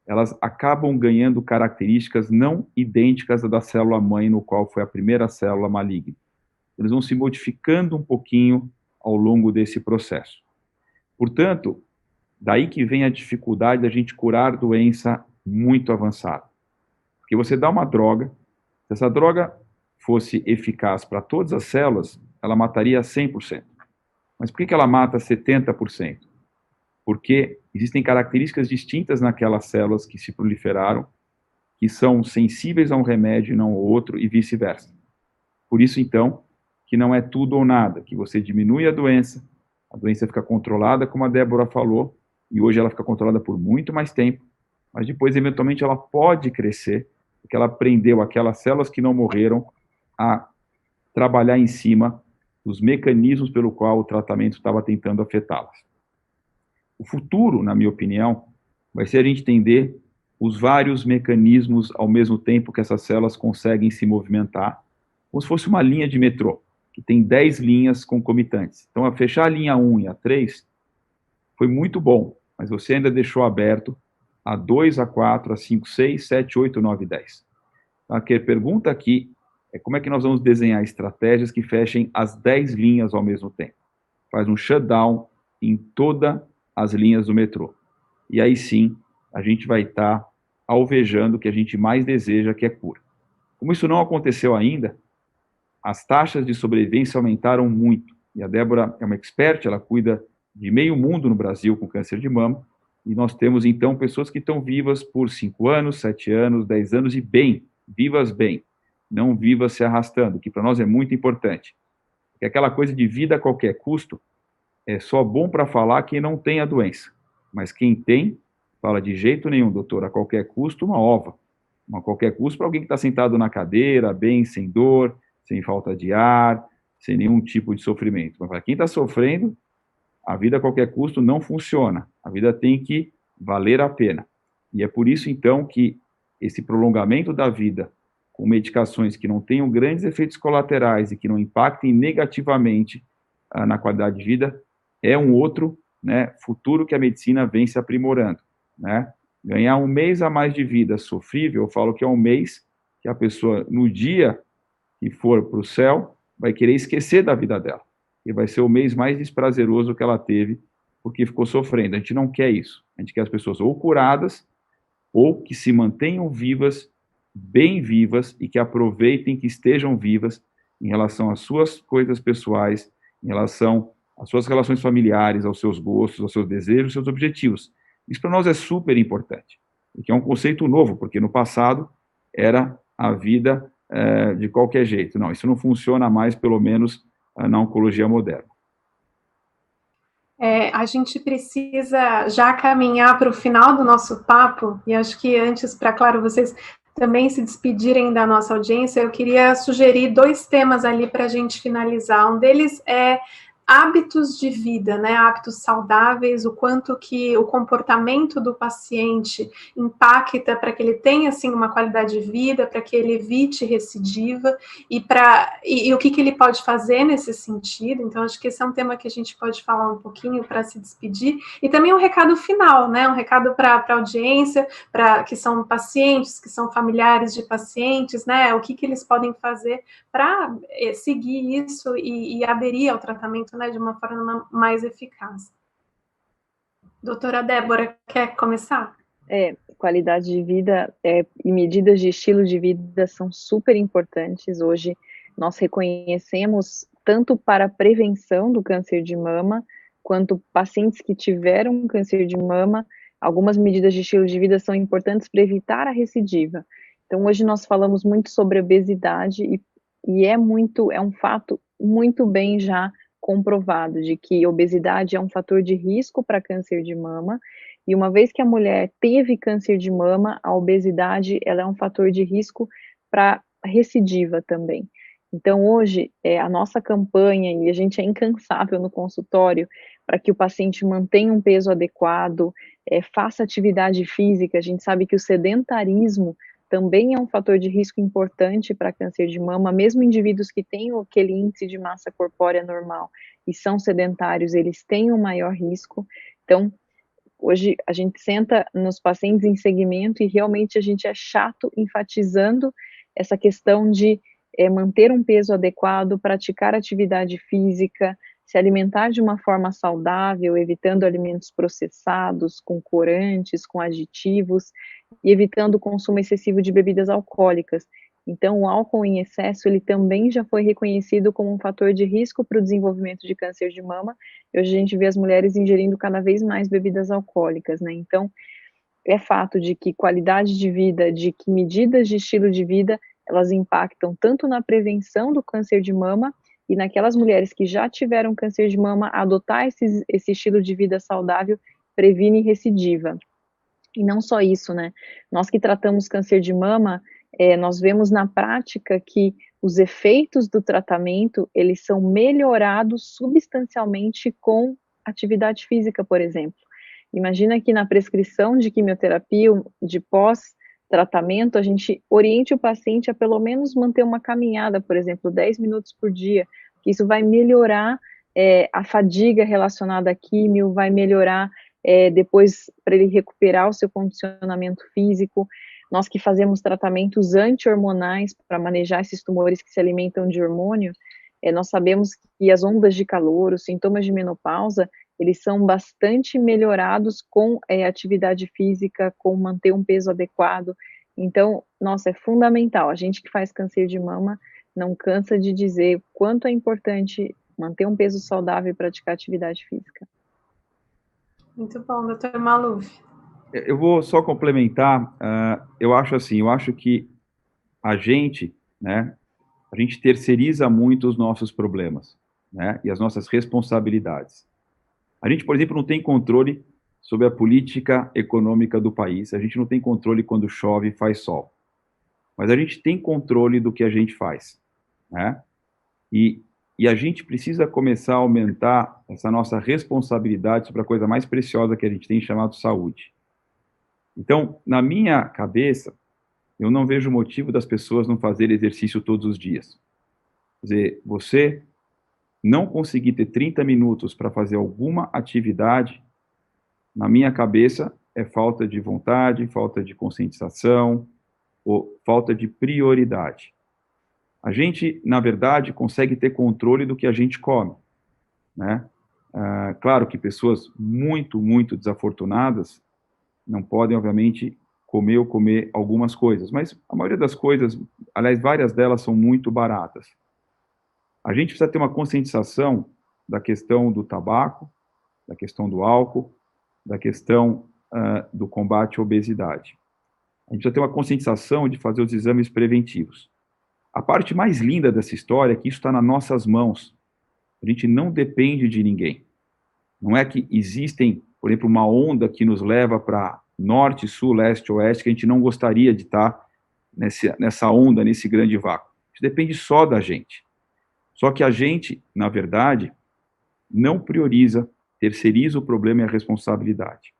elas acabam ganhando características não idênticas à da célula-mãe, no qual foi a primeira célula maligna. Eles vão se modificando um pouquinho ao longo desse processo. Portanto, daí que vem a dificuldade da gente curar doença muito avançada. Porque você dá uma droga, se essa droga fosse eficaz para todas as células, ela mataria 100%. Mas por que ela mata 70%? Porque existem características distintas naquelas células que se proliferaram, que são sensíveis a um remédio e não ao outro, e vice-versa. Por isso, então, que não é tudo ou nada, que você diminui a doença fica controlada, como a Débora falou, e hoje ela fica controlada por muito mais tempo, mas depois, eventualmente, ela pode crescer, porque ela aprendeu aquelas células que não morreram a trabalhar em cima dos mecanismos pelo qual o tratamento estava tentando afetá-las. O futuro, na minha opinião, vai ser a gente entender os vários mecanismos ao mesmo tempo que essas células conseguem se movimentar, como se fosse uma linha de metrô, que tem 10 linhas concomitantes. Então, a fechar a linha 1 e a 3 foi muito bom, mas você ainda deixou aberto a 2, a 4, a 5, 6, 7, 8, 9 e 10. Então, a pergunta aqui é como é que nós vamos desenhar estratégias que fechem as 10 linhas ao mesmo tempo. faz um shutdown em todas as linhas do metrô. E aí sim, a gente vai estar alvejando o que a gente mais deseja, que é cura. Como isso não aconteceu ainda, as taxas de sobrevivência aumentaram muito. E a Débora é uma expert, ela cuida de meio mundo no Brasil com câncer de mama, e nós temos, então, pessoas que estão vivas por 5 anos, 7 anos, 10 anos e bem, vivas bem, não vivas se arrastando, que para nós é muito importante. Porque aquela coisa de vida a qualquer custo é só bom para falar quem não tem a doença. Mas quem tem, fala de jeito nenhum, doutor, a qualquer custo, uma ova. A qualquer custo para alguém que está sentado na cadeira, bem, sem dor, sem falta de ar, sem nenhum tipo de sofrimento. Mas para quem está sofrendo, a vida a qualquer custo não funciona. A vida tem que valer a pena. E é por isso, então, que esse prolongamento da vida com medicações que não tenham grandes efeitos colaterais e que não impactem negativamente na qualidade de vida é um outro, né, futuro que a medicina vem se aprimorando, né? Ganhar um mês a mais de vida sofrível, eu falo que é um mês que a pessoa, no dia que for para o céu, vai querer esquecer da vida dela. E vai ser o mês mais desprazeroso que ela teve, porque ficou sofrendo. A gente não quer isso. A gente quer as pessoas ou curadas, ou que se mantenham vivas, bem vivas, e que aproveitem que estejam vivas em relação às suas coisas pessoais, em relação às suas relações familiares, aos seus gostos, aos seus desejos, aos seus objetivos. Isso para nós é super importante, porque é um conceito novo, porque no passado era a vida de qualquer jeito. Não, isso não funciona mais, pelo menos na oncologia moderna. A gente precisa já caminhar para o final do nosso papo, e acho que antes, para, claro, vocês também se despedirem da nossa audiência, eu queria sugerir 2 temas ali para a gente finalizar. Um deles é hábitos de vida, né, hábitos saudáveis, o quanto que o comportamento do paciente impacta para que ele tenha, assim, uma qualidade de vida, para que ele evite recidiva, e o que ele pode fazer nesse sentido. Então, acho que esse é um tema que a gente pode falar um pouquinho para se despedir, e também um recado final, né, um recado para a audiência, que são pacientes, que são familiares de pacientes, né, o que eles podem fazer para seguir isso e aderir ao tratamento, né, de uma forma mais eficaz. Doutora Débora, quer começar? Qualidade de vida e medidas de estilo de vida são super importantes. Hoje nós reconhecemos, tanto para a prevenção do câncer de mama, quanto pacientes que tiveram câncer de mama, algumas medidas de estilo de vida são importantes para evitar a recidiva. Então, hoje nós falamos muito sobre obesidade e é um fato muito bem já comprovado de que obesidade é um fator de risco para câncer de mama, e uma vez que a mulher teve câncer de mama, a obesidade ela é um fator de risco para recidiva também. Então, hoje, a nossa campanha, e a gente é incansável no consultório, para que o paciente mantenha um peso adequado, faça atividade física. A gente sabe que o sedentarismo também é um fator de risco importante para câncer de mama. Mesmo indivíduos que têm aquele índice de massa corpórea normal e são sedentários, eles têm um maior risco. Então, hoje a gente senta nos pacientes em segmento e realmente a gente é chato enfatizando essa questão de manter um peso adequado, praticar atividade física, se alimentar de uma forma saudável, evitando alimentos processados, com corantes, com aditivos, e evitando o consumo excessivo de bebidas alcoólicas. Então, o álcool em excesso, ele também já foi reconhecido como um fator de risco para o desenvolvimento de câncer de mama, e hoje a gente vê as mulheres ingerindo cada vez mais bebidas alcoólicas, né? Então, é fato de que qualidade de vida, de que medidas de estilo de vida, elas impactam tanto na prevenção do câncer de mama, e naquelas mulheres que já tiveram câncer de mama, adotar esse estilo de vida saudável previne recidiva. E não só isso, né? Nós que tratamos câncer de mama, nós vemos na prática que os efeitos do tratamento, eles são melhorados substancialmente com atividade física, por exemplo. Imagina que na prescrição de quimioterapia, de pós-tratamento, a gente oriente o paciente a pelo menos manter uma caminhada, por exemplo, 10 minutos por dia, que isso vai melhorar a fadiga relacionada à quimio, vai melhorar depois para ele recuperar o seu condicionamento físico. Nós que fazemos tratamentos anti-hormonais para manejar esses tumores que se alimentam de hormônio, Nós sabemos que as ondas de calor, os sintomas de menopausa, eles são bastante melhorados com atividade física, com manter um peso adequado. Então, nossa, é fundamental. A gente que faz câncer de mama não cansa de dizer o quanto é importante manter um peso saudável e praticar atividade física. Muito bom, doutor Maluf. Eu vou só complementar, eu acho que a gente, né, a gente terceiriza muito os nossos problemas, né, e as nossas responsabilidades. A gente, por exemplo, não tem controle sobre a política econômica do país, a gente não tem controle quando chove e faz sol, mas a gente tem controle do que a gente faz, né, e a gente precisa começar a aumentar essa nossa responsabilidade sobre a coisa mais preciosa que a gente tem, chamada saúde. Então, na minha cabeça, eu não vejo motivo das pessoas não fazerem exercício todos os dias. Quer dizer, você não conseguir ter 30 minutos para fazer alguma atividade, na minha cabeça, é falta de vontade, falta de conscientização, ou falta de prioridade. A gente, na verdade, consegue ter controle do que a gente come, né? Claro que pessoas muito, muito desafortunadas não podem, obviamente, comer algumas coisas, mas a maioria das coisas, aliás, várias delas são muito baratas. A gente precisa ter uma conscientização da questão do tabaco, da questão do álcool, da questão do combate à obesidade. A gente precisa ter uma conscientização de fazer os exames preventivos. A parte mais linda dessa história é que isso está nas nossas mãos. A gente não depende de ninguém. Não é que existem, por exemplo, uma onda que nos leva para norte, sul, leste, oeste, que a gente não gostaria de estar nessa onda, nesse grande vácuo. Isso depende só da gente. Só que a gente, na verdade, não prioriza, terceiriza o problema e a responsabilidade.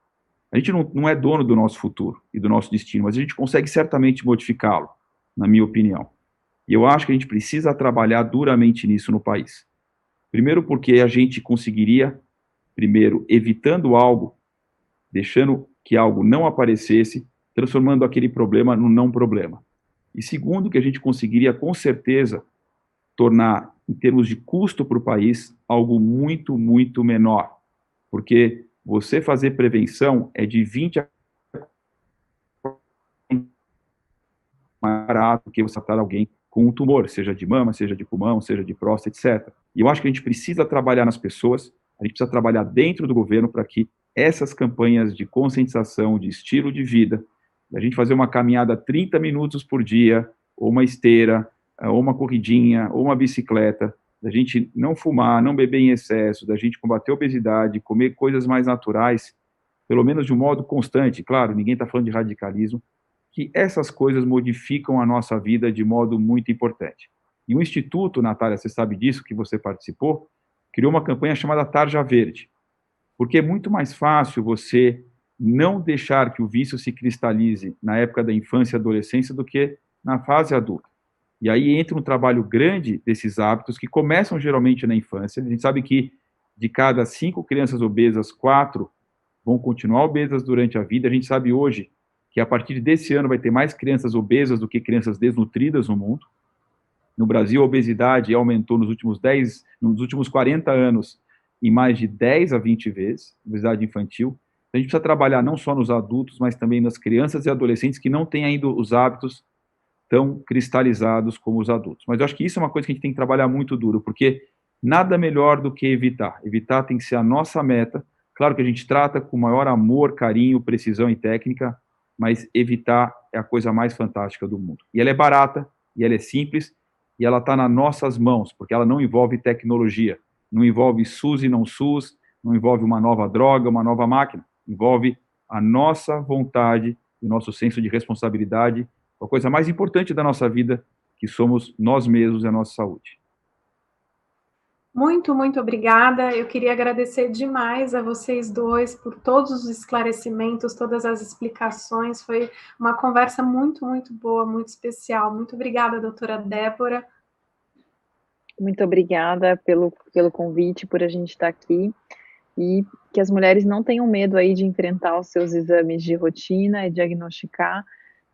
A gente não é dono do nosso futuro e do nosso destino, mas a gente consegue certamente modificá-lo, na minha opinião. E eu acho que a gente precisa trabalhar duramente nisso no país. Primeiro porque a gente conseguiria, primeiro, evitando algo, deixando que algo não aparecesse, transformando aquele problema num não problema. E segundo, que a gente conseguiria, com certeza, tornar, em termos de custo para o país, algo muito, muito menor. Porque você fazer prevenção é de 20 a mais barato do que você tratar alguém com um tumor, seja de mama, seja de pulmão, seja de próstata, etc. E eu acho que a gente precisa trabalhar nas pessoas, a gente precisa trabalhar dentro do governo para que essas campanhas de conscientização, de estilo de vida, a gente fazer uma caminhada 30 minutos por dia, ou uma esteira, ou uma corridinha, ou uma bicicleta, da gente não fumar, não beber em excesso, da gente combater a obesidade, comer coisas mais naturais, pelo menos de um modo constante, claro, ninguém está falando de radicalismo, que essas coisas modificam a nossa vida de modo muito importante. E o Instituto, Natália, você sabe disso, que você participou, criou uma campanha chamada Tarja Verde, porque é muito mais fácil você não deixar que o vício se cristalize na época da infância e adolescência do que na fase adulta. E aí entra um trabalho grande desses hábitos que começam geralmente na infância. A gente sabe que de cada 5 crianças obesas, 4 vão continuar obesas durante a vida. A gente sabe hoje que a partir desse ano vai ter mais crianças obesas do que crianças desnutridas no mundo. No Brasil, a obesidade aumentou nos últimos 40 anos em mais de 10 a 20 vezes, obesidade infantil. A gente precisa trabalhar não só nos adultos, mas também nas crianças e adolescentes que não têm ainda os hábitos tão cristalizados como os adultos. Mas eu acho que isso é uma coisa que a gente tem que trabalhar muito duro, porque nada melhor do que evitar. Evitar tem que ser a nossa meta. Claro que a gente trata com maior amor, carinho, precisão e técnica, mas evitar é a coisa mais fantástica do mundo. E ela é barata, e ela é simples, e ela está nas nossas mãos, porque ela não envolve tecnologia, não envolve SUS e não SUS, não envolve uma nova droga, uma nova máquina, envolve a nossa vontade, o nosso senso de responsabilidade, a coisa mais importante da nossa vida, que somos nós mesmos e a nossa saúde. Muito, muito obrigada. Eu queria agradecer demais a vocês dois por todos os esclarecimentos, todas as explicações. Foi uma conversa muito, muito boa, muito especial. Muito obrigada, doutora Débora. Muito obrigada pelo convite, por a gente estar aqui. E que as mulheres não tenham medo aí de enfrentar os seus exames de rotina e diagnosticar,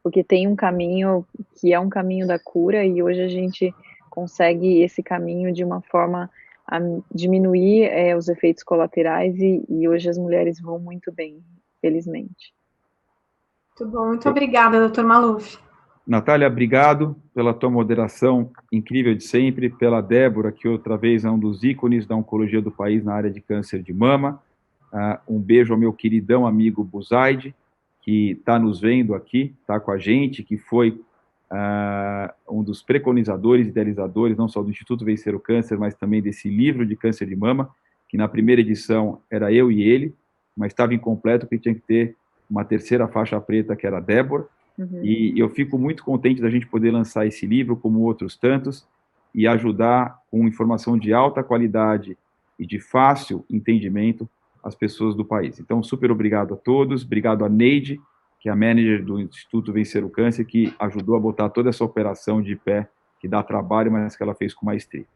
porque tem um caminho que é um caminho da cura, e hoje a gente consegue esse caminho de uma forma a diminuir os efeitos colaterais e hoje as mulheres vão muito bem, felizmente. Muito bom, muito obrigada, doutor Maluf. Natália, obrigado pela tua moderação incrível de sempre, pela Débora, que outra vez é um dos ícones da oncologia do país na área de câncer de mama. Um beijo ao meu queridão amigo Buzaide, que está nos vendo aqui, está com a gente, que foi um dos preconizadores, idealizadores, não só do Instituto Vencer o Câncer, mas também desse livro de câncer de mama, que na primeira edição era eu e ele, mas estava incompleto porque tinha que ter uma terceira faixa preta, que era a Débora. E eu fico muito contente da gente poder lançar esse livro, como outros tantos, e ajudar com informação de alta qualidade e de fácil entendimento as pessoas do país. Então, super obrigado a todos, obrigado a Neide, que é a manager do Instituto Vencer o Câncer, que ajudou a botar toda essa operação de pé, que dá trabalho, mas que ela fez com maestria.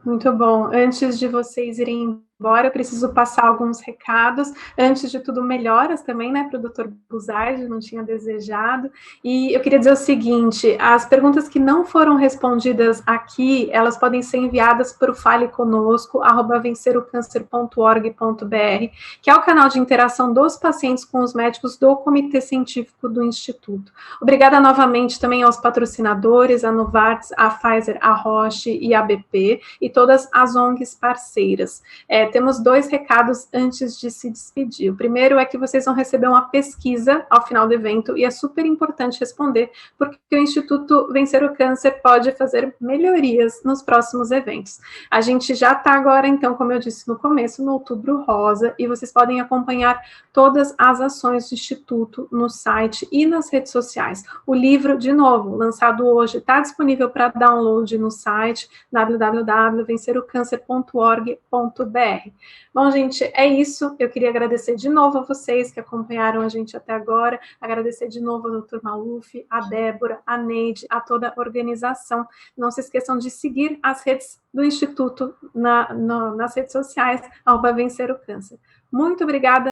Muito bom. Antes de vocês irem embora, eu preciso passar alguns recados. Antes de tudo, melhoras também, né, para o Dr. Buzaide, não tinha desejado. E eu queria dizer o seguinte, as perguntas que não foram respondidas aqui, elas podem ser enviadas para o faleconosco@vencerocancer.org.br, que é o canal de interação dos pacientes com os médicos do Comitê Científico do Instituto. Obrigada novamente também aos patrocinadores, a Novartis, a Pfizer, a Roche e a BP, e todas as ONGs parceiras. Temos 2 recados antes de se despedir. O primeiro é que vocês vão receber uma pesquisa ao final do evento, e é super importante responder, porque o Instituto Vencer o Câncer pode fazer melhorias nos próximos eventos. A gente já está agora, então, como eu disse no começo, no Outubro Rosa, e vocês podem acompanhar todas as ações do Instituto no site e nas redes sociais. O livro, de novo, lançado hoje, está disponível para download no site www.vencerocancer.org.br. Bom, gente, é isso. Eu queria agradecer de novo a vocês que acompanharam a gente até agora, agradecer de novo ao Dr. Maluf, a Débora, a Neide, a toda a organização. Não se esqueçam de seguir as redes do Instituto nas redes sociais, @Vencer o Câncer. Muito obrigada.